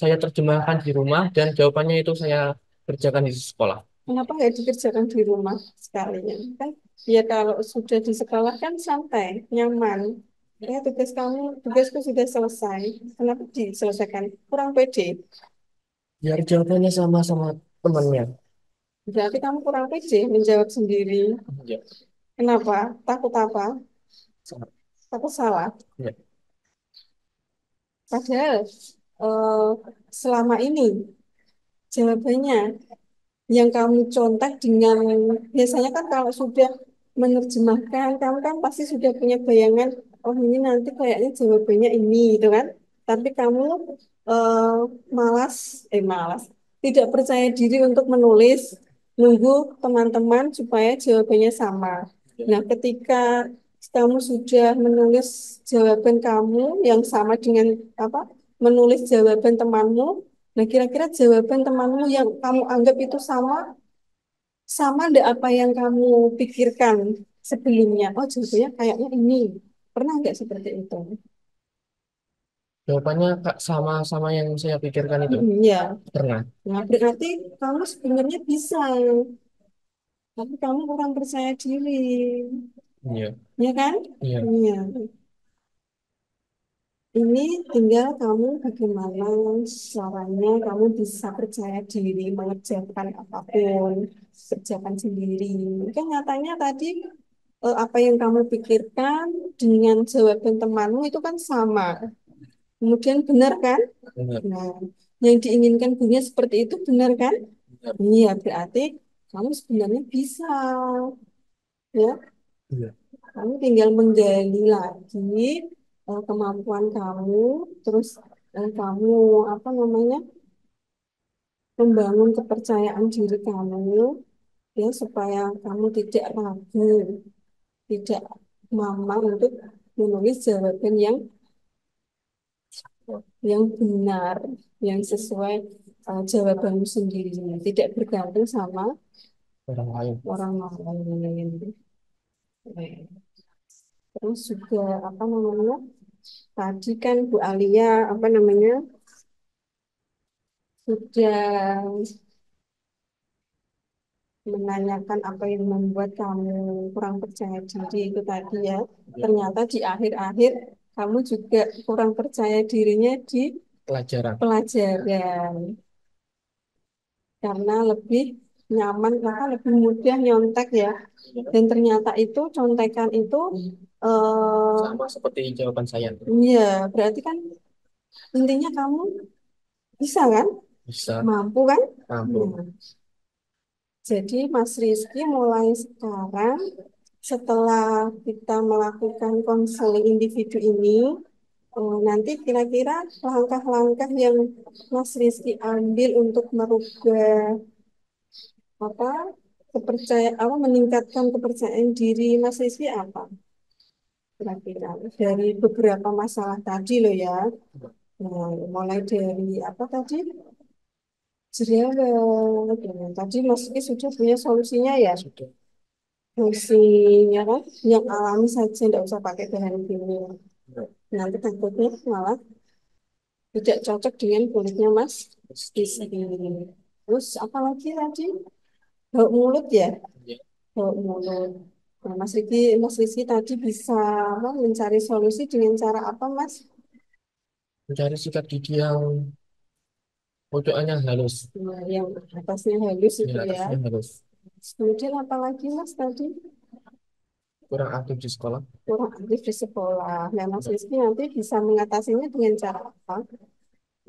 Saya terjemahkan di rumah dan jawabannya itu saya kerjakan di sekolah. Kenapa nggak dikerjakan di rumah sekalian? Kan ya kalau sudah di sekolah kan santai, nyaman. Ya tugas kamu, tugasku sudah selesai. Kenapa diselesaikan? Kurang pede. Biar jawabannya sama sama temannya. Berarti kamu kurang pede menjawab sendiri. Ya, Kenapa? Takut apa? sama. Takut salah. Ya, Padahal eh, selama ini jawabannya yang kamu contek dengan biasanya kan kalau sudah menerjemahkan kamu kan pasti sudah punya bayangan oh ini nanti kayaknya jawabannya ini gitu kan tapi kamu eh, malas malas tidak percaya diri untuk menulis nunggu teman-teman supaya jawabannya sama. ya. Nah ketika kamu sudah menulis jawaban kamu yang sama dengan apa menulis jawaban temanmu. Nah, kira-kira jawaban temanmu yang kamu anggap itu sama, sama ndak apa yang kamu pikirkan sebelumnya? Oh, jawabannya kayaknya ini. Pernah nggak seperti itu? Jawabannya Kak, sama-sama yang saya pikirkan itu. Ya. Pernah. Nah, berarti kamu sebenarnya bisa, tapi kamu kurang percaya diri. Iya. Ya kan? Iya. Iya. Ini tinggal kamu bagaimana caranya kamu bisa percaya diri mengerjakan apapun, kerjakan sendiri. Kan nyatanya tadi apa yang kamu pikirkan dengan jawaban temanmu itu kan sama. Kemudian benar kan? Benar. Nah, yang diinginkan gurunya seperti itu benar kan? Benar. Iya, berarti kamu sebenarnya bisa, ya. Iya. Kamu tinggal menggali lagi kemampuan kamu, terus kamu apa namanya membangun kepercayaan diri kamu, ya supaya kamu tidak ragu, tidak mamang untuk menulis jawaban yang benar, yang sesuai jawabanmu sendiri, tidak bergantung sama Orang lain. orang lain. Terus juga apa namanya? Tadi kan Bu Alia apa namanya sudah menanyakan apa yang membuat kamu kurang percaya diri itu tadi ya. Iya. Ternyata di akhir-akhir kamu juga kurang percaya dirinya di Pelajaran. pelajaran karena lebih nyaman, karena lebih mudah nyontek ya. Dan ternyata itu contekan itu eh Sama seperti jawaban saya. ya berarti kan intinya kamu bisa kan? Bisa. Mampu kan? Mampu. Nah, jadi Mas Rizky mulai sekarang setelah kita melakukan konseling individu ini, nanti kira-kira langkah-langkah yang Mas Rizky ambil untuk merubah apa apa meningkatkan kepercayaan diri Mas Rizky apa? Kira-kira dari beberapa masalah tadi loh ya. Nah, mulai dari apa tadi? Jerawat. Nah, tadi Mas Rizky sudah punya solusinya ya. Sudah. Fungsinya kan yang alami saja, tidak usah pakai bahan kimia. Iya. Nanti takutnya malah tidak cocok dengan kulitnya Mas di sini. Terus apalagi tadi? Bau mulut ya? Iya. Bau mulut. Nah, Mas Rizky tadi bisa apa, mencari solusi dengan cara apa, Mas? Mencari sikat gigi yang pojokannya halus. Nah, yang atasnya halus Ya, itu ya. atasnya halus. Kemudian apalagi Mas tadi? Kurang aktif di sekolah. Kurang aktif di sekolah. Nah, Mas Ya. Rizky nanti bisa mengatasinya dengan cara apa?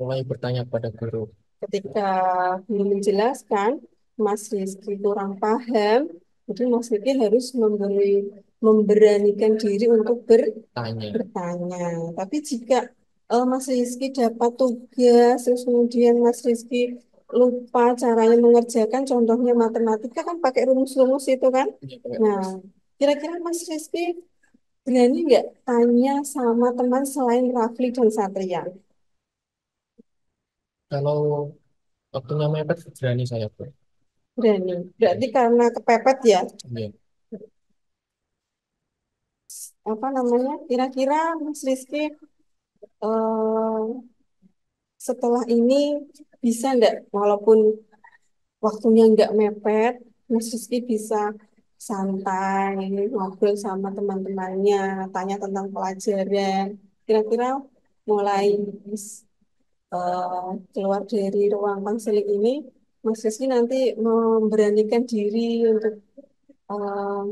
Mulai bertanya pada guru. Ketika belum menjelaskan, Mas Rizky kurang paham, jadi Mas Rizky harus memberanikan diri untuk Tanya. bertanya. Tapi jika Mas Rizky dapat tugas, terus kemudian Mas Rizky lupa caranya mengerjakan, contohnya matematika kan pakai rumus-rumus itu kan. Iya, pakai Nah, rumus. kira-kira Mas Rizky berani nggak tanya sama teman selain Rafli dan Satria? Kalau waktunya mepet, berani saya, Bro. Berani. Berarti Berani. karena kepepet ya. Iya. Apa namanya? Kira-kira Mas Rizky setelah ini bisa nggak, walaupun waktunya nggak mepet, Mas Rizky bisa santai, ngobrol sama teman-temannya, tanya tentang pelajaran. Kira-kira mulai keluar dari ruang konseling ini, Mas Rizky nanti memberanikan diri untuk eh,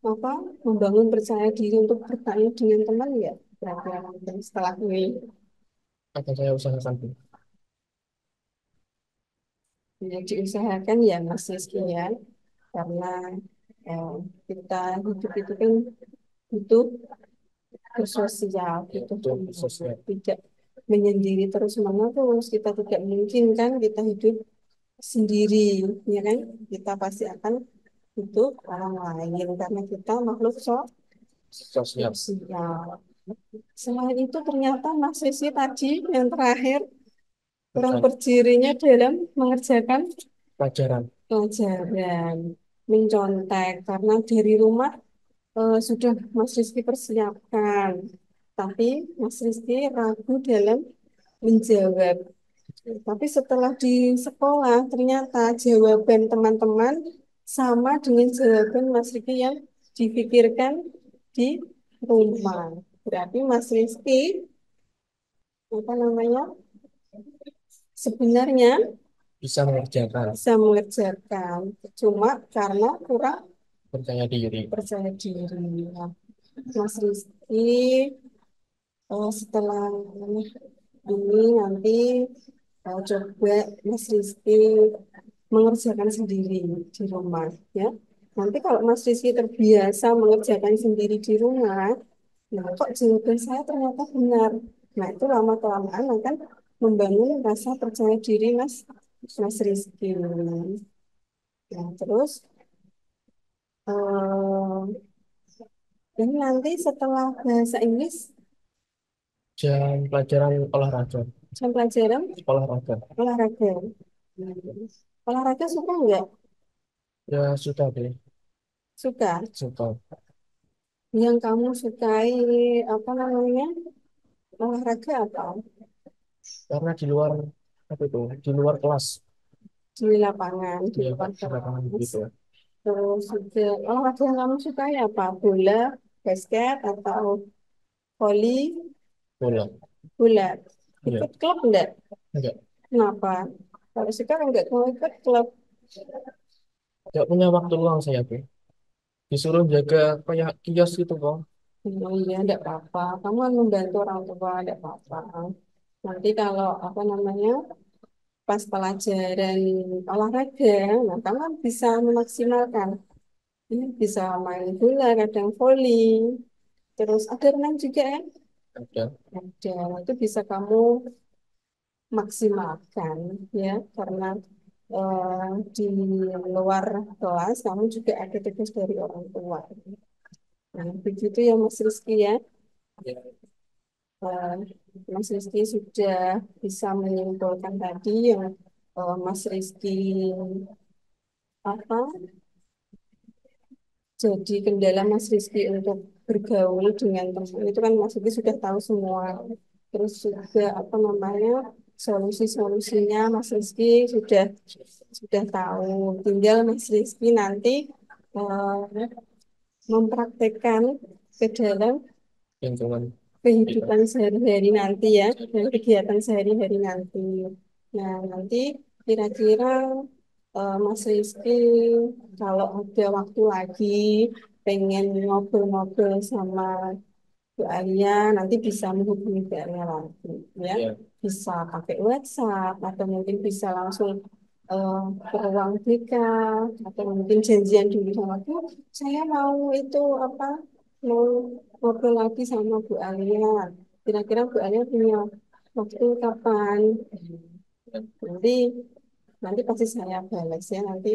apa membangun percaya diri untuk bertanya dengan teman ya kira-kira nanti setelah ini Akan saya usahakan, Bro. ya diusahakan ya Mas Rizky ya karena eh, kita hidup itu kan butuh bersosial, Ya, butuh betul. teman, Sosial. tidak menyendiri terus menerus. Kita tidak mungkin kan kita hidup sendiri, ya kan? Kita pasti akan butuh orang lain karena kita makhluk Sosial. sosial. Selain itu ternyata Mas Rizky tadi yang terakhir kurang Bertanya. percirinya dalam mengerjakan Pelajaran. pelajaran. mencontek karena dari rumah sudah Mas Rizky persiapkan. Tapi Mas Rizky ragu dalam menjawab. Tapi setelah di sekolah, ternyata jawaban teman-teman sama dengan jawaban Mas Rizky yang dipikirkan di rumah. Berarti Mas Rizky, apa namanya, sebenarnya Bisa mengerjakan, bisa mengerjakan. Cuma karena kurang percaya diri. percaya diri. Nah, Mas Rizky setelah ini nanti coba Mas Rizky mengerjakan sendiri di rumah ya. Nanti kalau Mas Rizky terbiasa mengerjakan sendiri di rumah, nah kok jawaban saya ternyata benar. Nah itu lama-kelamaan akan membangun rasa percaya diri Mas Rizky. Nah terus eh, ini nanti setelah bahasa Inggris, Jam pelajaran olahraga, jam pelajaran olahraga. olahraga. Olahraga suka nggak? Ya sudah deh, Suka. suka. Yang kamu sukai apa namanya? Olahraga apa? Karena di luar apa itu, di luar kelas, Di lapangan, di ya luar di lapangan kelas. gitu. Terus juga olahraga yang kamu sukai apa? Bola, basket, atau voli, Bola, bola. ya Ikut klub enggak? enggak, Kenapa? Kalau sekarang enggak mau ikut klub. enggak punya waktu luang saya tuh. Disuruh jaga kayak kios gitu kok. Oh iya, enggak apa-apa. Kamu kan membantu orang tua, enggak apa-apa. Nanti kalau apa namanya, pas pelajaran olahraga, nah kamu kan bisa memaksimalkan. Ini bisa main bola, kadang voli, terus ada renang juga ya. Ada, Ada, itu bisa kamu maksimalkan ya, karena di luar kelas kamu juga ada tugas dari orang tua. Nah, begitu ya Mas Rizky ya. ya Eh, Mas Rizky sudah bisa menyimpulkan tadi yang Mas Rizky apa jadi kendala Mas Rizky untuk bergaul dengan teman itu kan Mas Rizky sudah tahu semua. Terus juga apa namanya solusi-solusinya Mas Rizky sudah tahu. Tinggal Mas Rizky nanti eh, mempraktekkan ke dalam lingkungan kita. kehidupan sehari-hari nanti ya, dan kegiatan sehari-hari nanti. Nah, nanti kira-kira Mas Rizky kalau ada waktu lagi pengen ngobrol-ngobrol sama Bu Alia, nanti bisa menghubungi Bu Alia lagi, ya. Ya, Bisa pakai WhatsApp atau mungkin bisa langsung eh, ke ruang BK atau mungkin janjian dulu sama Bu. Saya mau itu apa? Mau ngobrol lagi sama Bu Alia. Kira-kira Bu Alia punya waktu kapan? Nanti nanti pasti saya balas ya. Nanti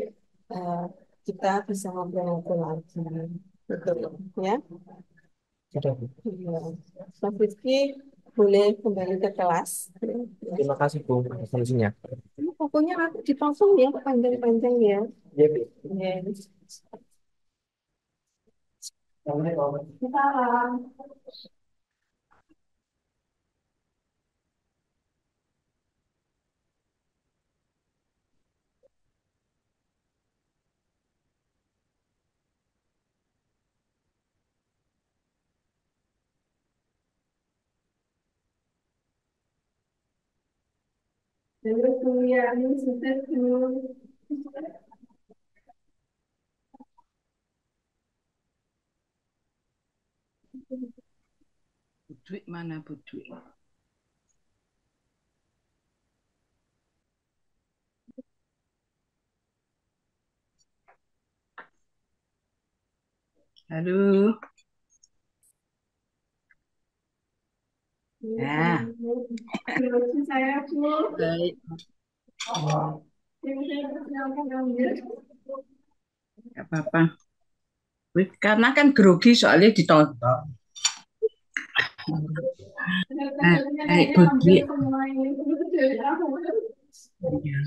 eh, kita bisa ngobrol-ngobrol lagi. Betul ya. sudah. Iya. Mas Rizky boleh kembali ke kelas. Ya. Terima kasih Bu atas solusinya. Ini pokoknya aku dipasang ya panjang-panjang ya. Ya, Bu. Yes. Assalamualaikum. Salam. Terus kuliah ini sudah dulu. Budwig mana Budwig? Halo. Nah, Terus saya full. baik. Yang saya perkenalkan ambil. Gak apa-apa. Wih, karena kan grogi soalnya ditonton. Nah, Hasilnya baik kayaknya ambil Budwig. semua ini. Terus dari aku. Iya.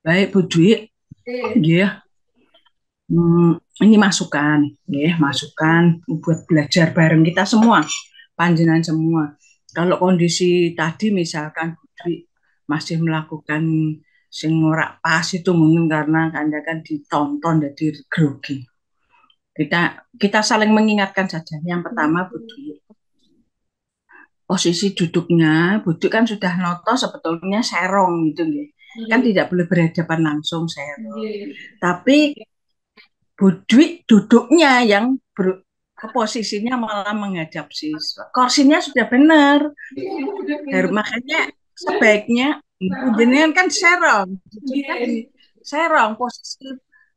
Baik Bu Dwi, ya. Ini masukan, ya, masukan buat belajar bareng kita semua, panjenengan semua. Kalau kondisi tadi misalkan Bu Dwi masih melakukan sing ora pas itu mungkin karena Anda kan ditonton jadi grogi. Kita saling mengingatkan saja. Yang pertama Bu Dwi, posisi duduknya Bu Dwi kan sudah noto sebetulnya serong gitu nggih. Kan tidak boleh berhadapan langsung serong. Tapi Bu Dwi duduknya yang posisinya malah menghadap siswa. Kursinya sudah benar. Makanya sebaiknya jenengan kan serong. Jadi kan di serong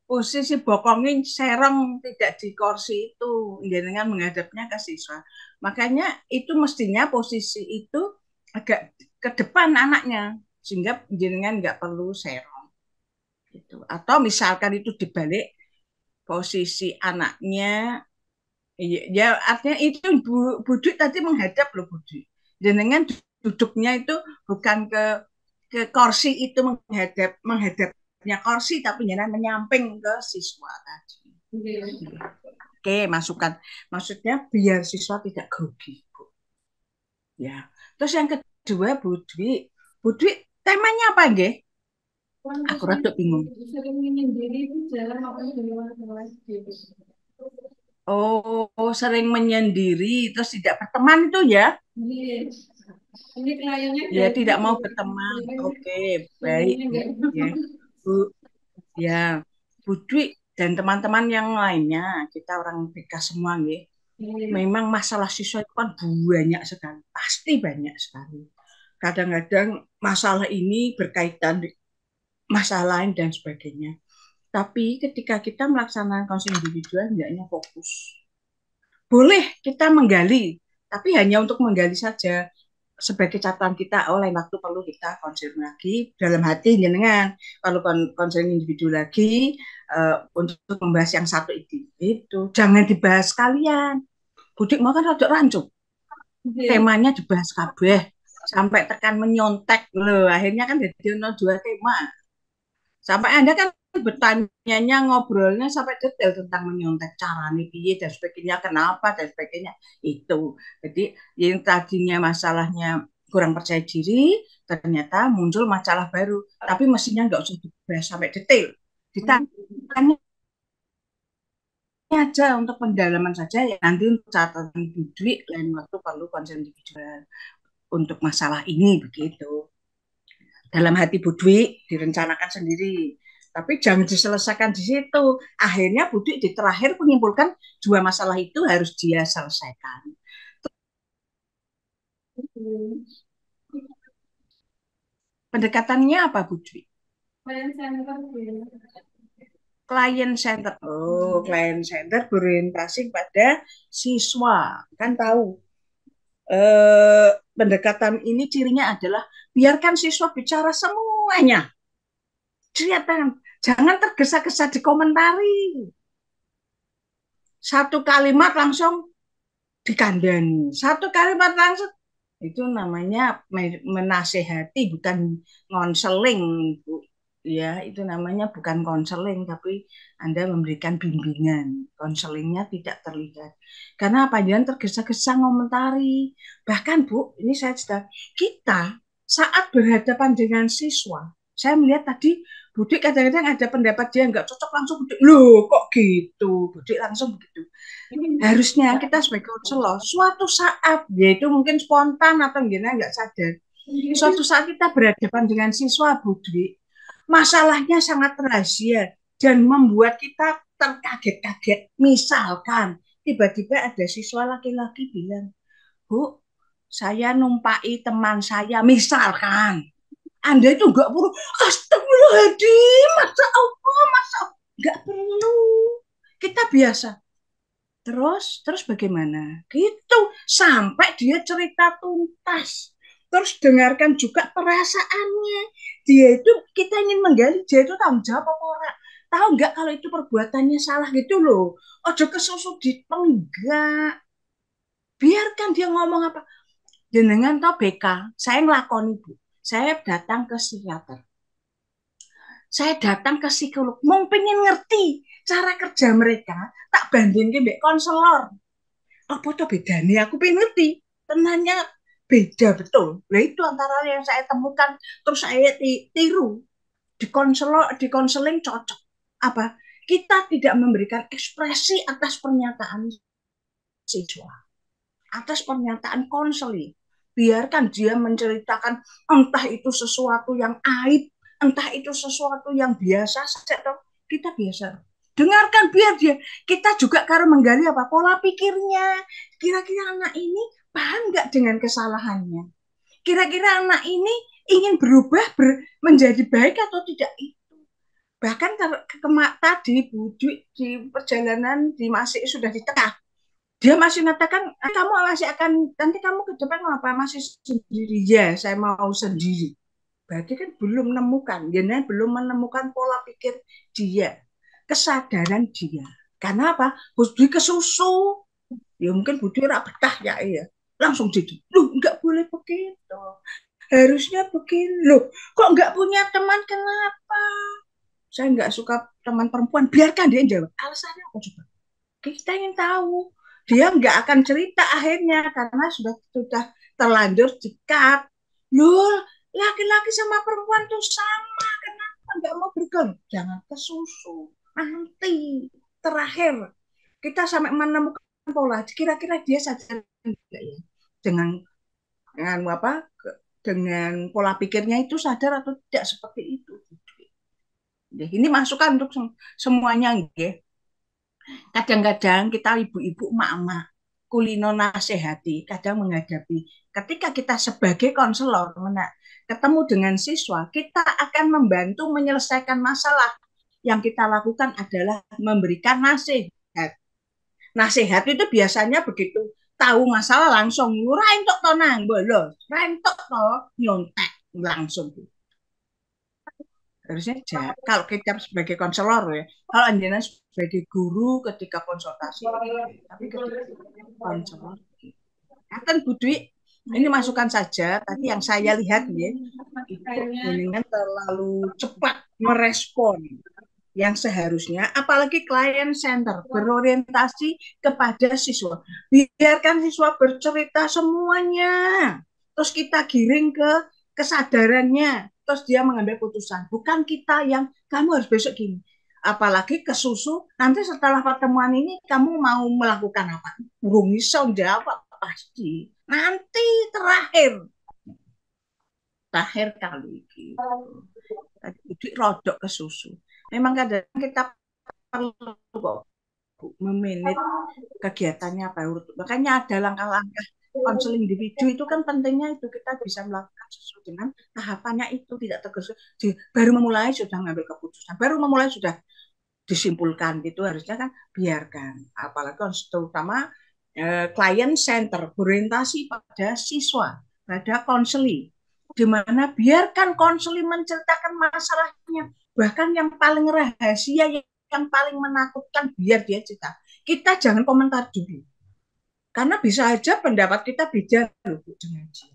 posisi bokongnya serong tidak di kursi itu. Jenengan menghadapnya ke siswa. Makanya itu mestinya posisi itu agak ke depan anaknya sehingga jenengan nggak perlu serong. Gitu. Atau misalkan itu dibalik posisi anaknya, ya artinya itu Bu Dwi tadi menghadap loh Bu Dwi. Jenengan duduknya itu bukan ke kursi itu menghadapnya kursi, tapi jenengan menyamping ke siswa tadi. Oke, maksudnya biar siswa tidak grogi, Bu. Ya. Terus yang kedua Bu Dwi temanya apa nggih? Aku rada bingung. Oh, sering menyendiri, terus tidak berteman itu ya? Ya, tidak mau berteman. Oke, baik, Bu. Ya, Bu. Ya, Bu Dwi dan teman-teman yang lainnya, kita orang BK semua, nggih. Memang masalah siswa itu kan banyak sekali, pasti banyak sekali. Kadang-kadang masalah ini berkaitan masalah lain dan sebagainya. Tapi ketika kita melaksanakan konseling individual, hendaknya fokus. Boleh kita menggali, tapi hanya untuk menggali saja. Sebagai catatan kita, lain waktu perlu kita konseling lagi dalam hati jenengan. Kalau konseling individu lagi untuk membahas yang satu itu jangan dibahas kalian. Budik mau kan rada rancung. Temanya dibahas kabeh sampai tekan menyontek loh. Akhirnya kan jadi dua tema. Sampai Anda kan bertanya ngobrolnya sampai detail tentang menyontek cara nih piye dan sebagainya, kenapa dan sebagainya itu. Jadi yang tadinya masalahnya kurang percaya diri, ternyata muncul masalah baru. Tapi mestinya nggak usah dibahas sampai detail. Ditanya aja untuk pendalaman saja ya, nanti untuk catatan Bu Dwi lain waktu perlu konsen individual untuk masalah ini begitu. Dalam hati Bu Dwi direncanakan sendiri. Tapi jangan diselesaikan di situ. Akhirnya Bu Dwi di terakhir menyimpulkan dua masalah itu harus dia selesaikan. Pendekatannya apa Bu Dwi? Client center. Oh, client center berorientasi pada siswa. Kan tahu. Pendekatan ini cirinya adalah biarkan siswa bicara semuanya. Jangan tergesa-gesa dikomentari. Satu kalimat langsung dikandani. Satu kalimat langsung itu namanya menasehati, bukan konseling, Bu. Ya, itu namanya bukan konseling, tapi Anda memberikan bimbingan. Konselingnya tidak terlihat. Karena apa? Jangan tergesa-gesa ngomentari. Bahkan, Bu, ini saya cerita, kita saat berhadapan dengan siswa, saya melihat tadi Budik kadang-kadang ada pendapat dia nggak cocok langsung Budik, loh kok gitu, Budik langsung begitu. Harusnya kita sebagai konselor suatu saat, yaitu mungkin spontan atau gimana nggak sadar, suatu saat kita berhadapan dengan siswa Budwi, masalahnya sangat rahasia dan membuat kita terkaget-kaget. Misalkan tiba-tiba ada siswa laki-laki bilang, Bu, saya numpai teman saya, misalkan. Anda itu nggak perlu, astagfirullahaladzim, masa Allah, nggak perlu. Kita biasa. Terus bagaimana? Gitu, sampai dia cerita tuntas. Terus dengarkan juga perasaannya. Dia itu, kita ingin menggali, dia itu tanggung jawab apa orang. Tahu nggak kalau itu perbuatannya salah gitu loh. Ojo kesusut enggak. Biarkan dia ngomong apa. Jenengan tau BK, saya ngelakoni Bu. Saya datang ke psikiater. Saya datang ke psikolog, mau pengen ngerti cara kerja mereka, tak bandingin mbek konselor. Apa tuh bedanya? Aku pengen ngerti. Tenanya beda betul. Nah itu antara yang saya temukan, terus saya tiru di konseling cocok. Apa? Kita tidak memberikan ekspresi atas pernyataan siswa, atas pernyataan konseling. Biarkan dia menceritakan entah itu sesuatu yang aib, entah itu sesuatu yang biasa saja. Kita biasa. Dengarkan biar dia. Kita juga karena menggali apa pola pikirnya. Kira-kira anak ini paham nggak dengan kesalahannya? Kira-kira anak ini ingin berubah menjadi baik atau tidak? Bahkan tadi Bu di perjalanan di masih sudah di tengah dia masih mengatakan kamu masih akan nanti kamu ke depan mau apa masih sendiri ya saya mau sendiri berarti kan belum menemukan dia belum menemukan pola pikir dia kesadaran dia karena apa Budi kesusu ya mungkin Budi rak betah ya iya langsung jadi loh nggak boleh begitu harusnya begini loh kok nggak punya teman kenapa saya nggak suka teman perempuan biarkan dia jawab alasannya apa coba kita ingin tahu dia nggak akan cerita akhirnya karena sudah terlanjur dikat loh laki-laki sama perempuan tuh sama kenapa nggak mau bergaul jangan kesusu nanti terakhir kita sampai menemukan pola kira-kira dia sadar enggak ya dengan apa dengan pola pikirnya itu sadar atau tidak seperti itu ini masukan untuk semuanya ya kadang-kadang kita ibu-ibu emak-emak kulino nasihati kadang menghadapi ketika kita sebagai konselor ketemu dengan siswa kita akan membantu menyelesaikan masalah yang kita lakukan adalah memberikan nasihat nasihat itu biasanya begitu tahu masalah langsung rentok tonang bolos rentok to nyontek langsung harusnya kalau kita sebagai konselor ya kalau Anjana sebagai guru ketika konsultasi tapi ketika konselor kan Bu Dwi ini masukan saja tadi yang saya lihat ya itu dengan terlalu cepat merespon yang seharusnya apalagi klien center berorientasi kepada siswa biarkan siswa bercerita semuanya terus kita giring ke kesadarannya terus dia mengambil putusan bukan kita yang kamu harus besok gini apalagi kesusu nanti setelah pertemuan ini kamu mau melakukan apa burung bisa jawab pasti nanti terakhir kali gitu tadi rodok kesusu memang kadang kita perlu kok memanage kegiatannya apa makanya ada langkah-langkah konseling individu itu kan pentingnya itu kita bisa melakukan sesuai dengan tahapannya itu tidak tergesa baru memulai sudah mengambil keputusan baru memulai sudah disimpulkan gitu harusnya kan biarkan apalagi terutama klien center berorientasi pada siswa pada konseling di mana biarkan konseling menceritakan masalahnya bahkan yang paling rahasia yang paling menakutkan biar dia cerita kita jangan komentar dulu karena bisa aja pendapat kita beda loh dengan dia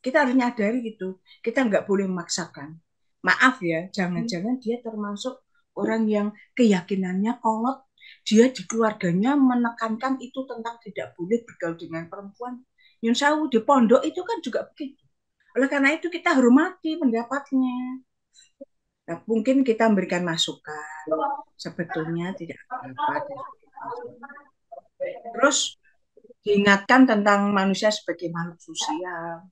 kita harus nyadari gitu kita nggak boleh memaksakan maaf ya jangan-jangan dia termasuk orang yang keyakinannya kolot dia di keluarganya menekankan itu tentang tidak boleh bergaul dengan perempuan Yun Sawu di pondok itu kan juga begitu oleh karena itu kita hormati pendapatnya nah, mungkin kita memberikan masukan sebetulnya tidak apa-apa terus diingatkan tentang manusia sebagai makhluk sosial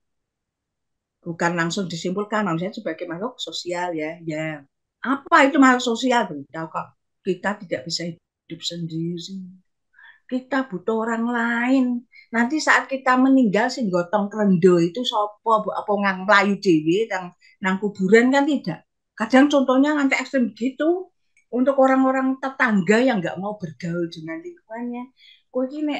bukan langsung disimpulkan manusia sebagai makhluk sosial ya apa itu makhluk sosial tahu kok kita tidak bisa hidup sendiri kita butuh orang lain nanti saat kita meninggal sing gotong krendo itu sopo apa ngang melayu dewe nang kuburan kan tidak kadang contohnya nanti ekstrem gitu untuk orang-orang tetangga yang nggak mau bergaul dengan lingkungannya kok ini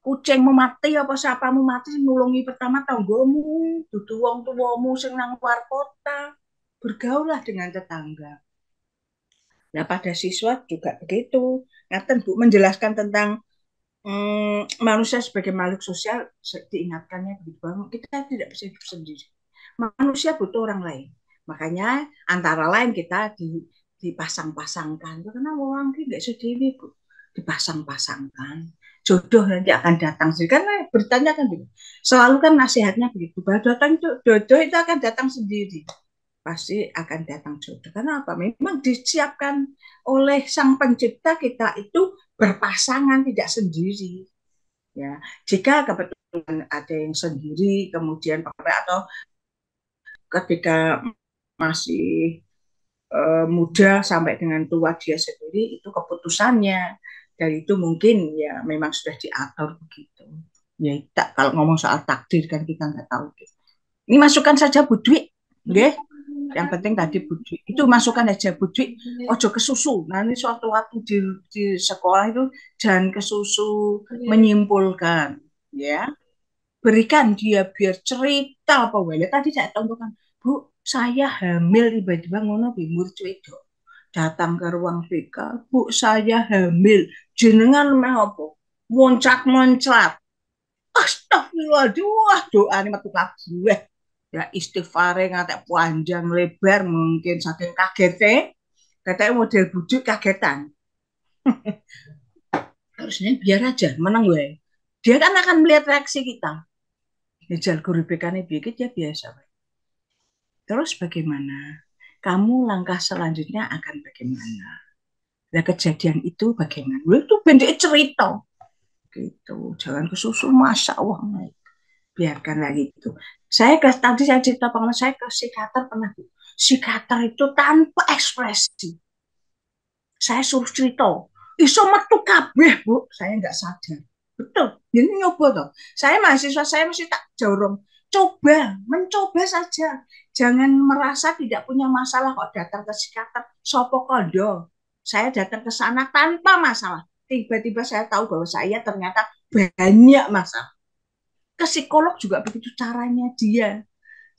kucingmu mati apa siapamu mati nulungi pertama tanggomu dudu wong tuwamu sing nang luar kota bergaulah dengan tetangga nah pada siswa juga begitu ngaten Bu menjelaskan tentang manusia sebagai makhluk sosial diingatkannya begitu bahwa kita tidak bisa hidup sendiri manusia butuh orang lain Makanya antara lain kita dipasang-pasangkan. Karena orang tidak sedih Bu, dipasang-pasangkan. Jodoh nanti akan datang sih. Karena beritanya kan begitu. Selalu kan nasihatnya begitu. Bahwa datang jodoh itu akan datang sendiri. Pasti akan datang jodoh. Karena apa? Memang disiapkan oleh Sang Pencipta kita itu berpasangan, tidak sendiri. Ya, jika kebetulan ada yang sendiri, kemudian atau ketika masih muda sampai dengan tua dia sendiri, itu keputusannya. Dan itu mungkin ya memang sudah diatur begitu. Ya tak, kalau ngomong soal takdir kan kita nggak tahu. Ini masukkan saja Bu Dwi, nggih. Yang penting tadi Bu Dwi itu masukkan aja Bu Dwi, ojo kesusu. Nanti suatu waktu di sekolah itu jangan kesusu menyimpulkan, ya. Berikan dia biar cerita apa wae. Tadi saya contohkan, Bu, saya hamil tiba-tiba ngono bimur itu datang ke ruang BK, Bu, saya hamil. Jenengan meh apa? Loncat-loncat. Astagfirullahaladzim, wah doa ini metu kabeh. Ya istighfare ngatek panjang lebar mungkin saking kagetnya. Katanya model bujuk kagetan. Harusnya biar aja, menang gue. Dia kan akan melihat reaksi kita. Jal guru BK-nya bikin ya biasa. Terus bagaimana? Kamu langkah selanjutnya akan bagaimana? Nah kejadian itu bagaimana? Itu pendek cerita. Gitu. Jangan kesusu, Masya Allah. Biarkan lagi itu. Tadi saya cerita pengalaman saya ke psikiater pernah. Psikiater itu tanpa ekspresi. Saya suruh cerita. Iso metu kabeh, Bu. Saya nggak sadar. Betul. Ini nyoba toh. Saya mahasiswa, saya mesti tak jorong. Coba, mencoba saja. Jangan merasa tidak punya masalah kok datang ke psikiater. Sopo kondo. Saya datang ke sana tanpa masalah. Tiba-tiba saya tahu bahwa saya ternyata banyak masalah. Ke psikolog juga begitu caranya dia.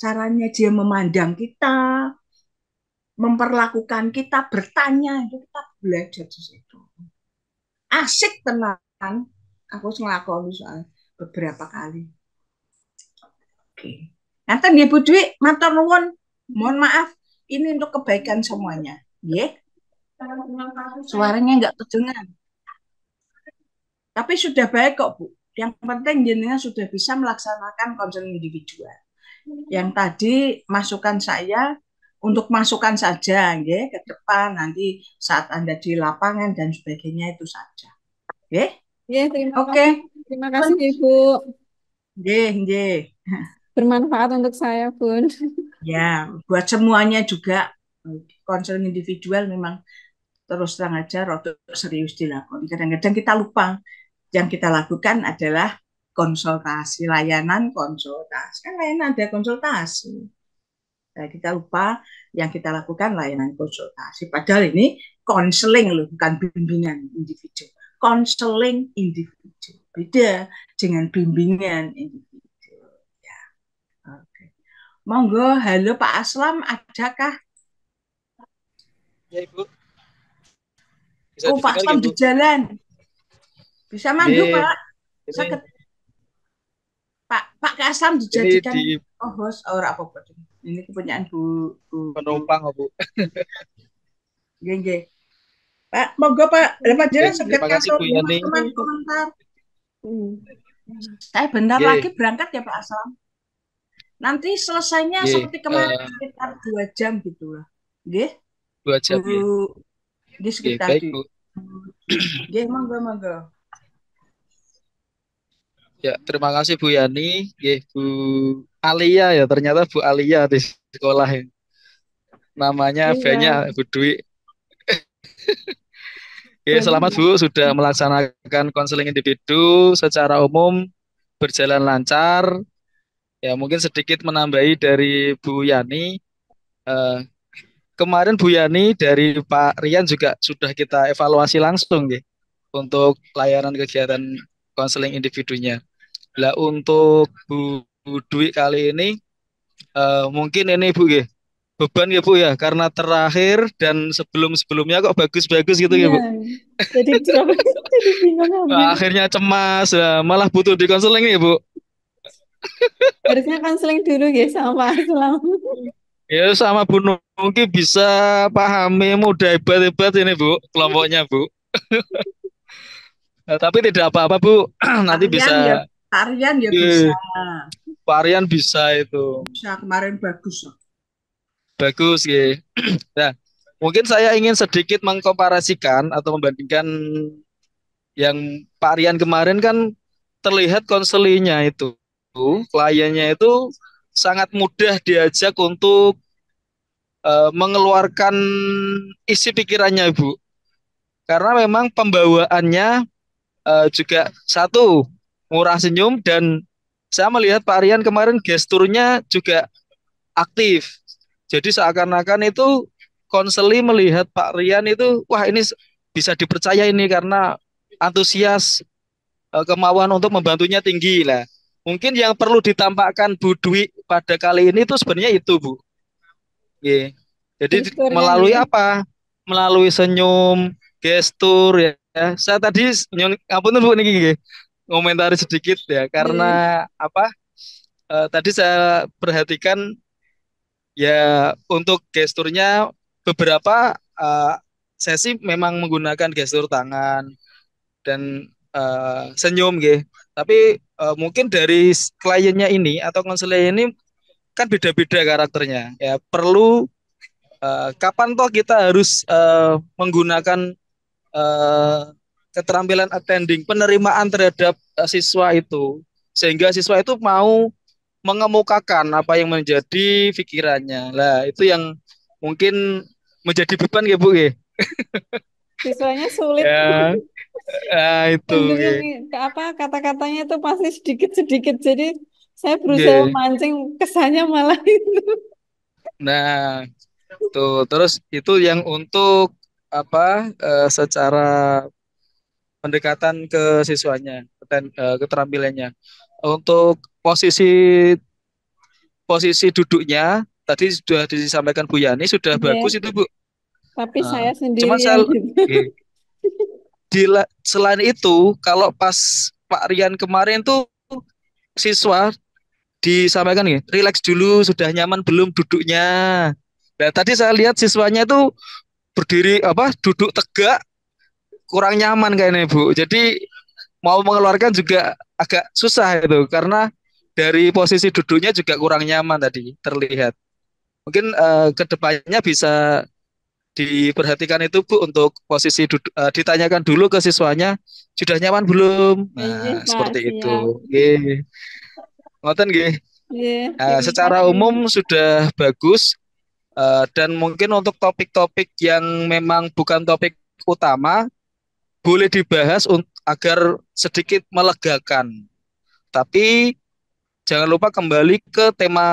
Caranya dia memandang kita, memperlakukan kita, bertanya. Itu kita belajar di situ. Asik tenang. Aku ngelakoni soal beberapa kali. Oke. Nanti ya Bu Dwi, matur nuwun. Mohon maaf, ini untuk kebaikan semuanya. Ya. Suaranya nggak terdengar. Tapi sudah baik kok, Bu. Yang penting jenengan sudah bisa melaksanakan konseling individual. Yang tadi masukan saya untuk masukan saja, ya, ke depan nanti saat Anda di lapangan dan sebagainya itu saja. Ya. Ya, terima Oke. kasih. Terima kasih, Ibu. Nggih. Bermanfaat untuk saya, Bun. Ya, buat semuanya juga konseling individual memang terus terang aja rotok serius dilakukan. Kadang-kadang kita lupa yang kita lakukan adalah konsultasi, layanan konsultasi. Kan layanan ada konsultasi. Nah, kita lupa yang kita lakukan layanan konsultasi. Padahal ini konseling loh, bukan bimbingan individu. Konseling individu. Beda dengan bimbingan individu. Ya. Oke. Monggo, halo Pak Aslam, adakah? Ya Ibu. Bisa Oh, Pak Aslam di jalan. Bisa mandu Pak. Sakit. Pak Aslam dijadikan host orang apa Pak? Ini kepunyaan Bu penumpang Bu. Nggih. Pak, monggo Pak. Lepas jalan terima kasih Bu Yani. Komentar. Saya bentar lagi berangkat ya Pak Aslam. Nanti selesainya seperti kemarin sekitar 2 jam gitu lah. Nggih? 2 jam ya. Di sekitar baik, Bu. Nggih, monggo. Ya, terima kasih Bu Yani. Bu Alia ya, ternyata Bu Alia di sekolah ya. Namanya banyak Bu Dwi. Selamat Bu, sudah melaksanakan konseling individu secara umum berjalan lancar. Ya, mungkin sedikit menambahi dari Bu Yani. Kemarin Bu Yani dari Pak Rian juga sudah kita evaluasi langsung untuk layanan kegiatan konseling individunya. Lah untuk Bu Dwi kali ini mungkin ini Bu beban ya Bu ya, karena terakhir dan sebelumnya kok bagus-bagus gitu ya Bu. Jadi bingung. Akhirnya cemas, malah butuh di konseling ya Bu. Harusnya konseling dulu ya sama Pak Aslam. Ya sama Bu Nungki bisa pahami mudah hebat-hebat ini Bu, kelompoknya Bu. Tapi tidak apa-apa Bu, nanti Tarian bisa ya, tarian ya bisa. eh, varian bisa itu. Bisa kemarin bagus loh. Bagus ya. Nah, mungkin saya ingin sedikit mengkomparasikan atau membandingkan yang Pak Rian kemarin kan terlihat konselinya itu, kliennya itu sangat mudah diajak untuk mengeluarkan isi pikirannya Bu. Karena memang pembawaannya juga satu murah senyum dan saya melihat Pak Rian kemarin gesturnya juga aktif. Jadi seakan-akan itu konseli melihat Pak Rian itu, wah ini bisa dipercaya ini karena antusias kemauan untuk membantunya tinggi lah. Mungkin yang perlu ditampakkan Bu Dwi pada kali ini itu sebenarnya itu Bu. Oke. Jadi Gesturnya melalui ya. apa? Melalui senyum, gestur ya. Saya tadi ngapunten Bu niki nggih. Ngomentari sedikit ya karena Iya. apa? Tadi saya perhatikan ya untuk gesturnya beberapa sesi memang menggunakan gestur tangan dan senyum gitu. Tapi mungkin dari kliennya ini atau konselor ini kan beda-beda karakternya. Ya perlu kapan toh kita harus menggunakan eh, keterampilan attending, penerimaan terhadap siswa itu sehingga siswa itu mau mengemukakan apa yang menjadi pikirannya. Lah, itu yang mungkin menjadi beban ya, Bu ya. Siswanya sulit Ya, itu cenderung ya. apa kata-katanya itu pasti sedikit-sedikit. Jadi saya berusaha Oke. mancing kesannya malah itu. Nah, tuh terus itu yang untuk apa secara pendekatan ke siswanya, keterampilannya. Untuk posisi posisi duduknya tadi sudah disampaikan Bu Yani sudah bagus Iya, itu Bu. tapi Nah, saya cuman sendirian saya gitu. oke. Selain itu, kalau pas Pak Rian kemarin tuh siswa disampaikan nih, rileks dulu, sudah nyaman belum duduknya. Nah, tadi saya lihat siswanya tuh berdiri apa, duduk tegak, kurang nyaman kayaknya Bu. Jadi mau mengeluarkan juga agak susah itu karena dari posisi duduknya juga kurang nyaman tadi terlihat. Mungkin kedepannya bisa diperhatikan itu Bu untuk posisi duduk, ditanyakan dulu ke siswanya sudah nyaman belum. Iya, Nah, Pak, seperti itu. siap. Nggih. Ngoten nggih. Iya, terima Secara kasih. umum sudah bagus dan mungkin untuk topik-topik yang memang bukan topik utama boleh dibahas agar sedikit melegakan. Tapi jangan lupa kembali ke tema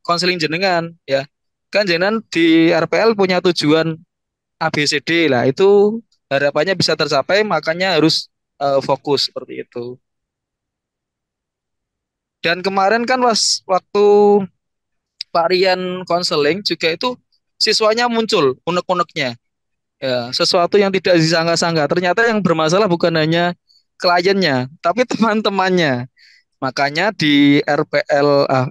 konseling jenengan ya. Kan jenengan di RPL punya tujuan ABCD lah itu harapannya bisa tercapai makanya harus fokus seperti itu. Dan kemarin kan waktu Pak Rian konseling juga itu siswanya muncul unek-uneknya. Ya, sesuatu yang tidak disangka-sangka. Ternyata yang bermasalah bukan hanya kliennya, tapi teman-temannya. Makanya di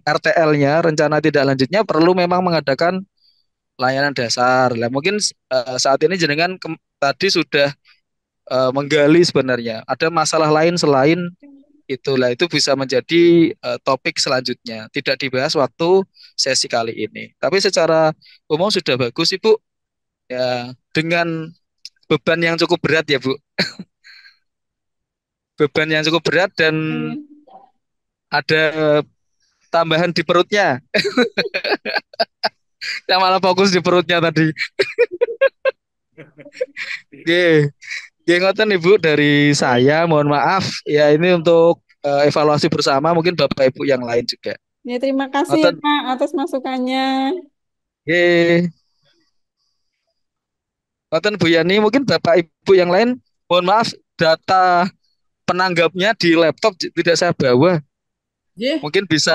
RTL-nya rencana tidak lanjutnya perlu memang mengadakan layanan dasar. Lah mungkin saat ini jenengan tadi sudah menggali sebenarnya ada masalah lain selain itulah itu bisa menjadi topik selanjutnya tidak dibahas waktu sesi kali ini tapi secara umum sudah bagus Ibu ya dengan beban yang cukup berat ya Bu beban yang cukup berat dan Iya. ada tambahan di perutnya yang malah fokus di perutnya tadi oke oke ngoten Ibu dari Iya. saya mohon maaf ya ini untuk evaluasi bersama mungkin Bapak Ibu yang lain juga Ya, terima kasih ya, ngoten Pak, atas masukannya. oke ngoten Bu Yani mungkin Bapak Ibu yang lain mohon maaf data penanggapnya di laptop tidak saya bawa Nggih, mungkin bisa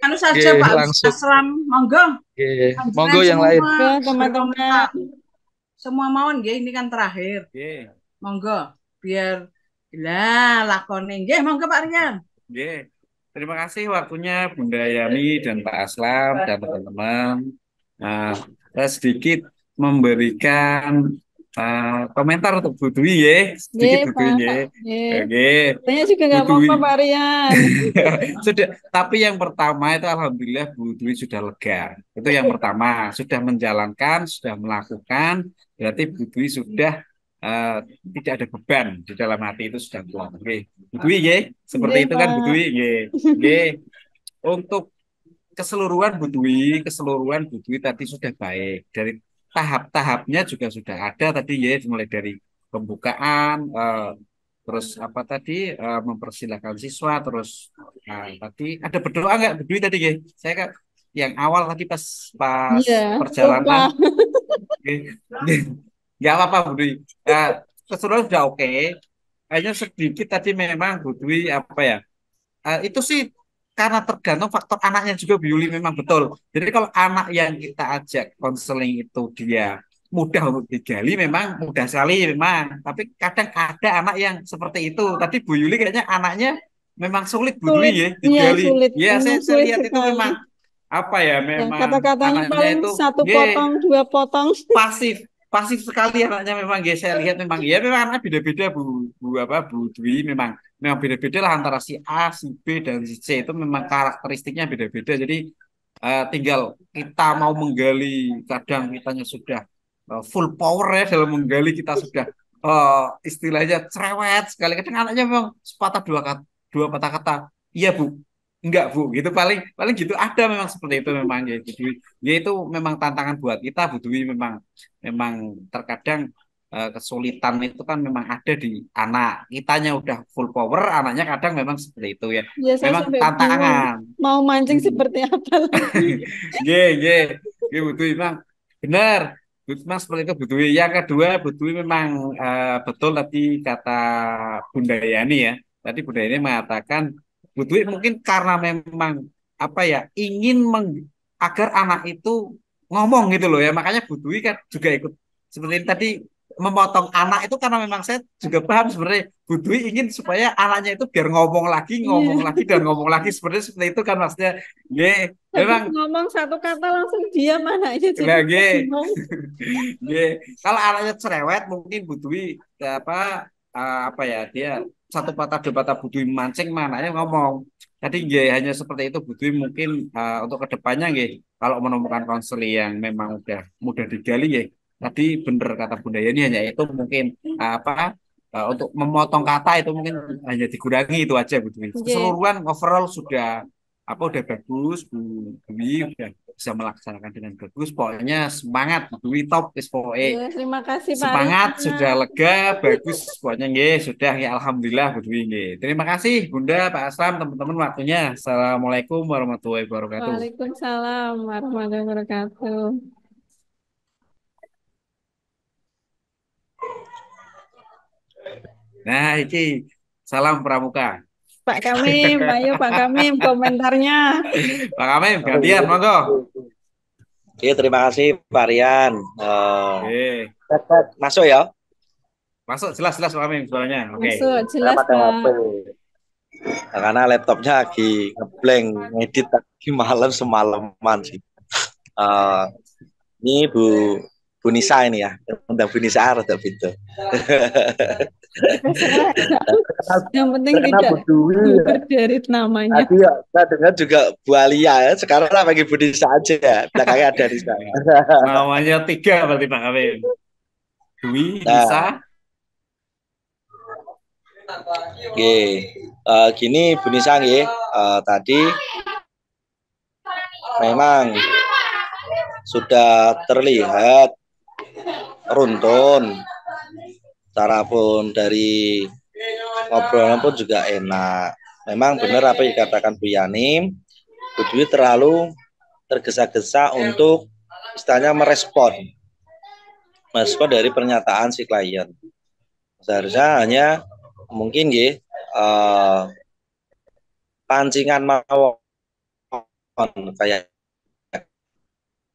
anu, anu saja Pak langsung Aslam, monggo. monggo Panjenengan yang lain semua Ya, berkomentar. teman-teman. Semua mawon nggih, ini kan terakhir. Monggo, biar lah lakone nggih, monggo Pak Rian. Terima kasih waktunya Bunda Yani dan Pak Aslam dan teman-teman. Nah, saya sedikit memberikan komentar untuk Bu Dwi ya, sedikit Nggih, Bu Dwi ya. Pak. Nggih. Oke, Saya juga Bu nggak Dwi. apa-apa, Pak Rian. Sudah, tapi yang pertama itu alhamdulillah Bu Dwi sudah lega. Itu yang pertama, sudah menjalankan, sudah melakukan, berarti Bu Dwi sudah eh, tidak ada beban di dalam hati itu sudah keluar. Oke, Bu Dwi ya, seperti Nggih, itu kan Bu Pak. Dwi ya. Oke, untuk keseluruhan Bu Dwi, keseluruhan Bu Dwi tadi sudah baik. Dari tahap-tahapnya juga sudah ada tadi ya, mulai dari pembukaan, terus apa tadi mempersilahkan siswa, terus tadi ada berdoa nggak Bu Dwi tadi ya? Saya kan yang awal tadi pas Iya, lupa. perjalanan, nggak apa-apa Bu Dwi. Keseluruhan sudah oke. Hanya sedikit tadi memang Bu Dwi apa ya? Itu sih karena tergantung faktor anaknya juga Bu Yuli memang betul. Jadi kalau anak yang kita ajak konseling itu dia mudah untuk digali memang mudah sekali memang. Tapi kadang ada anak yang seperti itu. Tadi Bu Yuli kayaknya anaknya memang sulit Bu Dwi Sulit. ya Iya, digali. sulit. Ya Memang saya sulit lihat itu sekali. memang apa ya Ya, memang kata-katanya anaknya paling itu satu ya potong, dua potong. pasif pasif sekali anaknya memang ya saya lihat memang ya memang anak beda-beda Bu apa Bu Dwi memang memang beda-beda lah antara si A si B dan si C itu memang karakteristiknya beda-beda jadi tinggal kita mau menggali kadang kitanya sudah full power ya dalam menggali kita sudah istilahnya cerewet sekali kadang anaknya memang sepatah dua patah kata iya Bu enggak Bu gitu paling paling gitu ada memang seperti itu memang ya Bu Dwi ya itu memang tantangan buat kita Bu Dwi memang memang terkadang kesulitan itu kan memang ada di anak kitanya udah full power anaknya kadang memang seperti itu ya Ya, saya memang sampai bingung tantangan. mau mancing Hmm. seperti apa lagi. Ye, ye, ye, Bu Dwi memang benar. Bu Mas seperti itu Bu Dwi. Yang kedua, Bu Dwi memang betul tadi kata Bunda Yani ya. Tadi Bunda Yani mengatakan Bu Dwi mungkin karena memang apa ya ingin agar anak itu ngomong gitu loh ya. Makanya Bu Dwi kan juga ikut seperti ini tadi memotong anak itu karena memang saya juga paham sebenarnya Bu Dwi ingin supaya anaknya itu biar ngomong Iya, lagi dan ngomong lagi seperti itu kan maksudnya. Ye, habis memang ngomong satu kata langsung diam anaknya jadi lagi bingung. kalau anaknya cerewet mungkin Bu Dwi apa apa ya dia satu patah dua patah Bu Dwi mancing mananya ngomong jadi hanya seperti itu Bu Dwi mungkin untuk kedepannya kalau menemukan konseling yang memang udah mudah digali tadi bener kata Bunda Yani hanya itu mungkin apa untuk memotong kata itu mungkin hanya dikurangi itu aja Bu Dwi Oke. keseluruhan overall sudah apa udah bagus Bu Dwi udah bisa melaksanakan dengan bagus. Pokoknya semangat, Dwi top, wis pokoknya Ya, terima kasih Pak semangat, sudah Rian. lega, bagus. Pokoknya nggih, sudah ya alhamdulillah Bu Dwi nggih. Terima kasih Bunda, Pak Aslam, teman-teman waktunya. Assalamualaikum warahmatullahi wabarakatuh. Waalaikumsalam warahmatullahi wabarakatuh. Nah, iki salam pramuka. Pak Kamim, ayo Pak Kamim komentarnya. Pak Kamim, gantian, monggo. Oke, terima kasih Pak Rian. Oke. Masuk ya? Masuk jelas-jelas Pak Kamim suaranya. Oke. Masuk, Saya jelas pakai HP. Pak. Karena laptopnya lagi ngeblank, ngedit tadi malam semalaman sih. Ini Bu Nisa ini ya, undang Bu Nisa rada beda. Yang penting Terkenal tidak Bu Dwi ya. berderit namanya. Tadi ya, saya dengar juga Bu Alia ya. Sekarang lah bagi Bu Nisa aja ya. Belakangnya ada Nisa. Namanya 3 berarti Pak Kamim. Dwi, Nisa. Oke, gini Bu Nisa nggih, tadi memang sudah terlihat runtun, cara pun dari ngobrolnya pun juga enak. Memang benar apa yang dikatakan Bu Yani, Bu Dwi terlalu tergesa-gesa untuk istilahnya merespon dari pernyataan si klien. Seharusnya hanya mungkin pancingan mawon kayak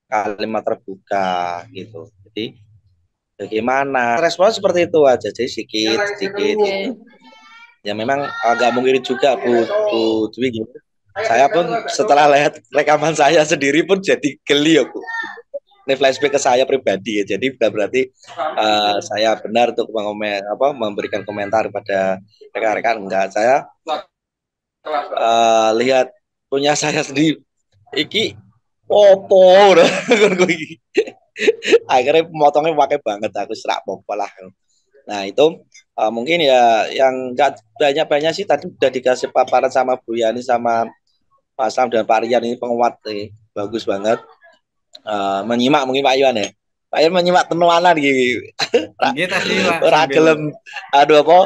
kalimat terbuka gitu. Jadi bagaimana respon seperti itu aja, jadi sedikit gitu. Ya memang agak mungkin juga Bu Dwi gitu. Saya pun setelah lihat rekaman saya sendiri pun jadi geli ya Bu. Ini flashback ke saya pribadi ya. Jadi bukan berarti saya benar untuk memberikan komentar pada rekan-rekan, enggak. Saya lihat punya saya sendiri. Iki opo udah. Akhirnya potongnya pakai banget, aku serak popo lah. Nah itu mungkin ya yang nggak banyak-banyak sih tadi udah dikasih paparan sama Bu Yani sama Pak Sam dan Pak Rian, ini penguat nih, bagus banget. Menyimak mungkin Pak Iwan ya. Pak Iwan menyimak tenuanan gitu. Nggih tadi Pak Ora sambil gelem apa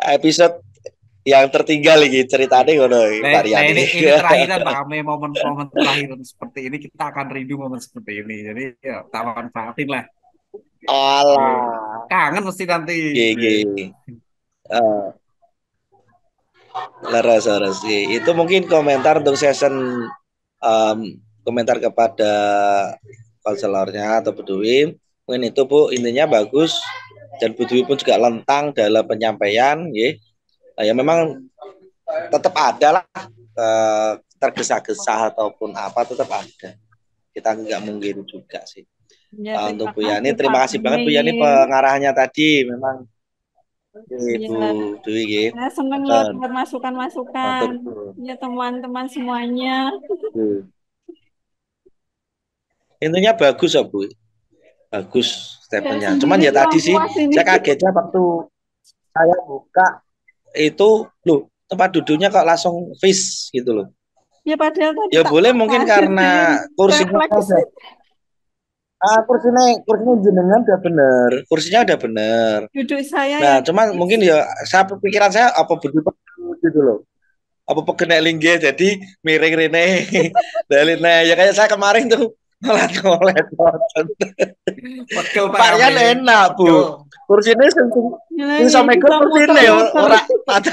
episode yang tertinggal lagi ceritanya ngono Pak nah Rian ini iki. terakhiran Pak Ame, momen-momen terakhir seperti ini kita akan rindu momen seperti ini. Jadi ya tak manfaatin lah. Alah. Kangen mesti nanti. Gigi. Leres. Itu mungkin komentar untuk season um, komentar kepada konselornya atau Bu Dwi. Mungkin itu Bu, intinya bagus dan Bu Dwi pun juga lentang dalam penyampaian ya. Nah, ya memang tetap ada lah tergesa-gesa ataupun apa tetap ada. Kita nggak mungkin juga sih. Ya, Untuk Bu terima Yani, kasih terima Pak kasih banget Bu Yani Dwi. pengarahnya tadi. Memang Bu Ya, Dwi ya. saya senang loh dengar masukan-masukan. Betul. Ya, teman-teman semuanya. Intinya bagus ya Bu, bagus Saya statementnya. Cuman sendiri ya tadi kurang sih puas ini. saya kagetnya waktu saya buka itu loh tempat duduknya kok langsung fish gitu loh. Ya, padahal tadi Ya tak boleh mungkin papasin karena saya kursinya refleksi. udah kursinya jenengan udah bener, kursinya udah bener. Duduk saya Nah yang cuman mungkin ya saya pikiran saya apa begitu gitu loh. Apa pegenek linggih jadi miring rene daline ya kayak saya kemarin tuh ngolet-ngolet. Pegel Pak Varian Ame. enak Bu, Pegel. kursinya sing ini sama ikut bisa kursine ya muter-muter. ora mata.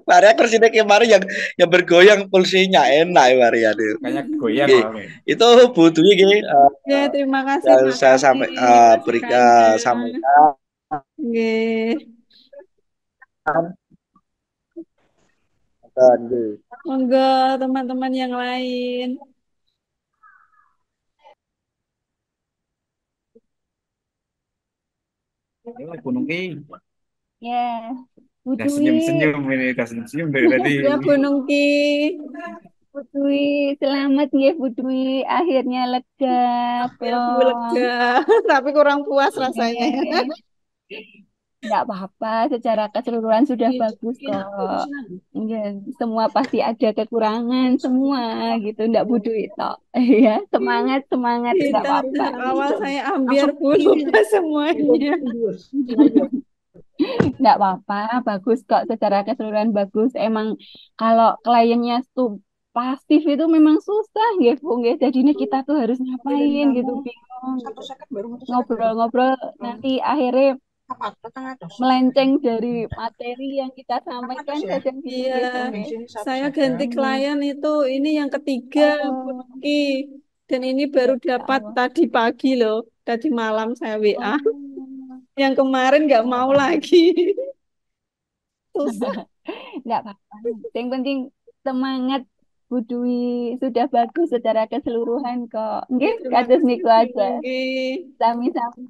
Varian kursine kemarin yang bergoyang kursinya enak ya varian itu. Kayak goyang Oke, Pak Ame. itu butuh gini Ya, terima kasih yang Pak saya Kadi sampai masukannya. sampaikan. Nggih. Nggih. Monggo teman-teman yang lain. Gunung Ki. Ya, Bu Udah Dwi, senyum-senyum ini, udah senyum-senyum dari tadi. Ya, Bu Nungki. Bu Dwi, selamat ya Bu Dwi, akhirnya lega, Ya, Bu plong. lega. Tapi kurang puas rasanya. Enggak apa-apa, secara keseluruhan sudah bagus kok. Ya, semua pasti ada kekurangan, semua gitu, enggak Bu Dwi tok. Ya, semangat, semangat, enggak Kita apa-apa. awal saya ambiar Bu lupa semuanya. Enggak apa-apa, bagus kok, secara keseluruhan bagus. Emang kalau kliennya tuh pasif itu memang susah ya, Bu. Ya. Jadinya kita tuh harus ngapain gitu, bingung. Ngobrol-ngobrol nanti akhirnya melenceng dari materi yang kita sampaikan kadang gitu Iya, ya, Bu. Ya. saya ganti klien itu ini yang ketiga, Bu Oh, Nungki. Dan ini baru ya dapat Allah. tadi pagi loh. Tadi malam saya WA. Oh, Yang kemarin nggak enggak mau apa-apa. lagi. Susah. Enggak apa-apa. Yang penting semangat Bu Dwi sudah bagus secara keseluruhan kok. Ya, Nggih, terima kados kasih niku Bu aja. Nungki. Sami-sami.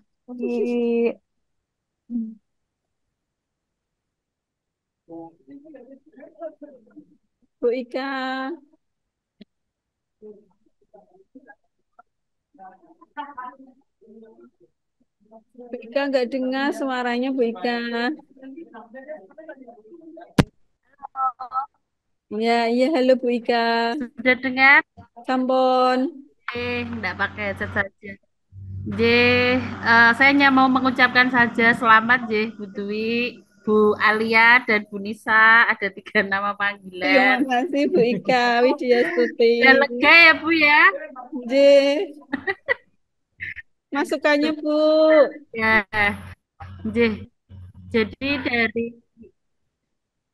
Bu Ika. Bu Ika nggak dengar suaranya Bu Ika. Ya, iya halo Bu Ika. Sudah dengar? Sampun. Enggak pakai headset saja. J, saya hanya mau mengucapkan saja selamat J, Bu Dwi, Bu Alia, dan Bu Nisa. Ada 3 nama Terima panggilan. kasih Bu Ika Widya Stuti. Udah lega ya Bu ya? J, masukannya Bu. Ya, J. Jadi dari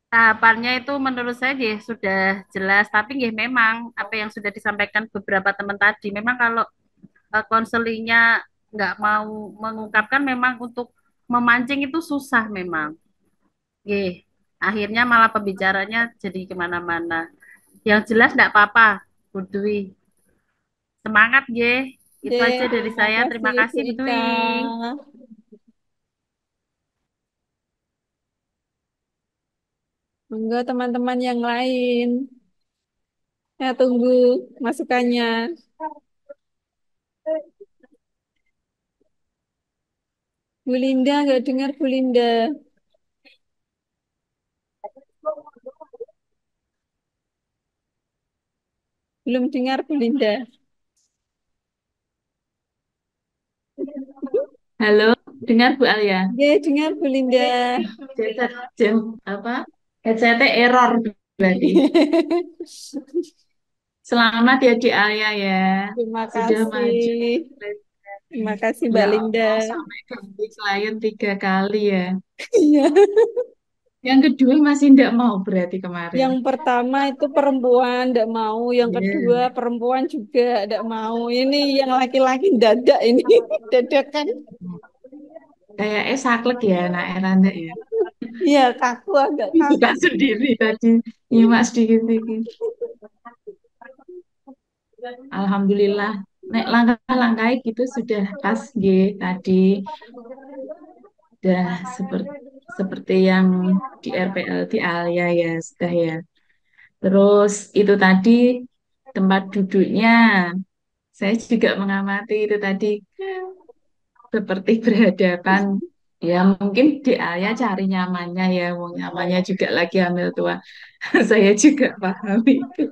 tahapannya itu menurut saya J, sudah jelas. Tapi J, memang apa yang sudah disampaikan beberapa teman tadi, memang kalau konselingnya nggak mau mengungkapkan memang untuk memancing itu susah memang. Nggih. Akhirnya malah pembicaranya jadi kemana-mana. Yang jelas enggak apa-apa, Bu Dwi. Semangat, nggih. Itu Dek, aja dari terima saya. kasih Terima Bu kasih, Bu Ika. Dwi. Monggo teman-teman yang lain. Saya tunggu masukannya. Bu Linda, nggak dengar Bu Linda. Belum dengar Bu Linda. Halo, dengar Bu Alia? Ya, dengar Bu Linda. Headset jam apa? Headsetnya error berarti. Selamat ya Di Alia ya. Terima Sudah maju. kasih. Terima kasih Mbak Ya Linda. Allah, sampai ganti klien 3 kali ya. Iya. Yang kedua masih tidak mau berarti kemarin. Yang pertama itu perempuan tidak mau, yang kedua Iya. perempuan juga tidak mau. Ini yang laki-laki dadak ini, dadakan. Kayaknya saklek ya anak Eranda ya. Iya, kaku agak Suka kaku. sendiri tadi. Nyimak sedikit-sedikit. Alhamdulillah. Nek langkah-langkah gitu sudah pas G tadi. Sudah seperti yang di RPL di Alia ya sudah ya. Terus itu tadi tempat duduknya. Saya juga mengamati itu tadi seperti berhadapan. Ya mungkin di Alia cari nyamannya ya, mau nyamannya juga lagi hamil tua. Saya juga paham itu.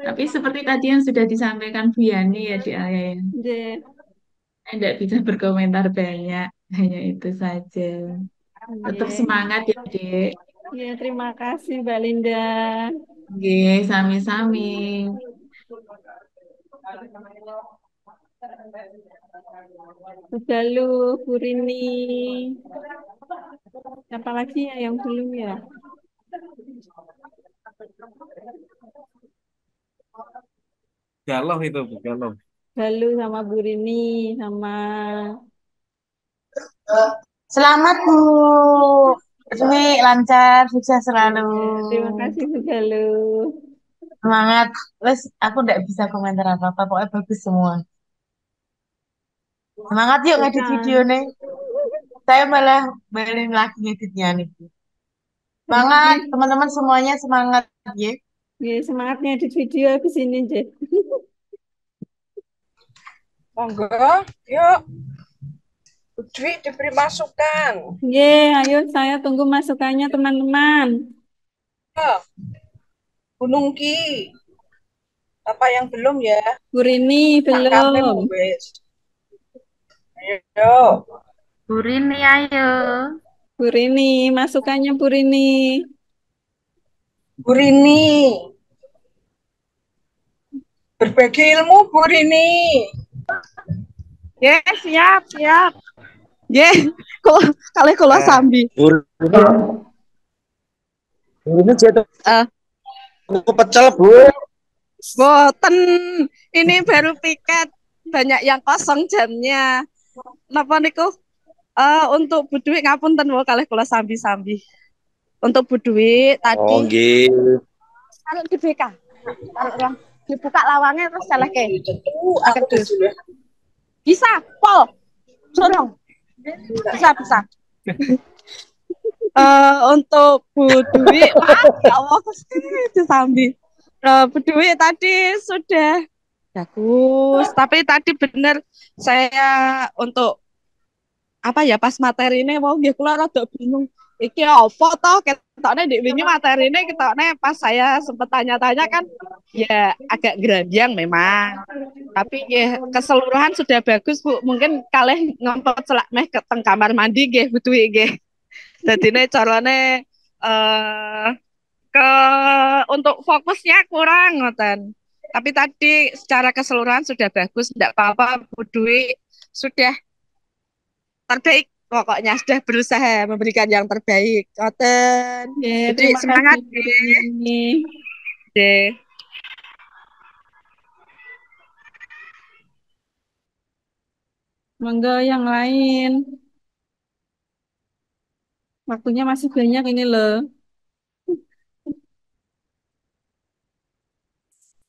Tapi seperti tadi yang sudah disampaikan Bu Yani ya di Alia ya. Iya. Saya tidak bisa berkomentar banyak, hanya itu saja. Tetap Iya. semangat ya, Dek. Iya, terima kasih Mbak Linda. Oke, sami-sami. Sudah lu, Bu Rini. Siapa lagi ya yang belum ya? Galuh itu, Bu, galuh. Lalu sama Bu Rini, sama Selamat Bu Dwi, lancar, sukses selalu. terima kasih sudah lu. Semangat. Wes, aku nggak bisa komentar apa-apa, pokoknya bagus semua. Semangat yuk ngedit video Bukan. nih. Saya malah balik lagi ngeditnya nih. Semangat, Ini, teman-teman semuanya semangat ya. ya, semangatnya di video habis ini, Jess. Monggo, yuk. Bu Dwi diberi masukan. Ye, ayo saya tunggu masukannya teman-teman. Bu Nungki, apa yang belum ya? Bu Rini Makamnya belum. wes. Ayo. Bu Rini, ayo. Bu Rini, masukannya Bu Rini. Bu Rini. Berbagi ilmu Bu Rini. Ya, siap, siap. Ya, kalau sambi. Ini jatuh Eh, pecel, Bu. boten. Ini baru piket. Banyak yang kosong jamnya. Napa niku? Untuk Bu Dwi ngapunten wo kalih kula sambi-sambi. Untuk Bu Dwi Oh, tadi nggih. taruh di BK. Taruh yang dibuka lawangnya terus celeke. Aduh. Bisa, Pol. Dorong. Bisa. Untuk Bu Dwi, maaf ya Allah, itu sambi. Bu Dwi tadi sudah bagus, tapi tadi benar saya untuk apa ya pas materi ini mau nggih kula rada bingung. Iki apa toh ketokne di wingi materi ini ketokne pas saya sempat tanya-tanya kan ya agak gerambiang memang. Tapi ya keseluruhan sudah bagus Bu. Mungkin kalih ngompot celak meh ke teng kamar mandi nggih Bu Dwi nggih. Dadine carane ke untuk fokusnya kurang ngoten. Tapi tadi secara keseluruhan sudah bagus, tidak apa-apa Bu Dwi sudah terbaik pokoknya sudah berusaha memberikan yang terbaik. Ngoten. Ya, Jadi terima semangat kasih Bu Rini. deh. Monggo yang lain. Waktunya masih banyak ini loh.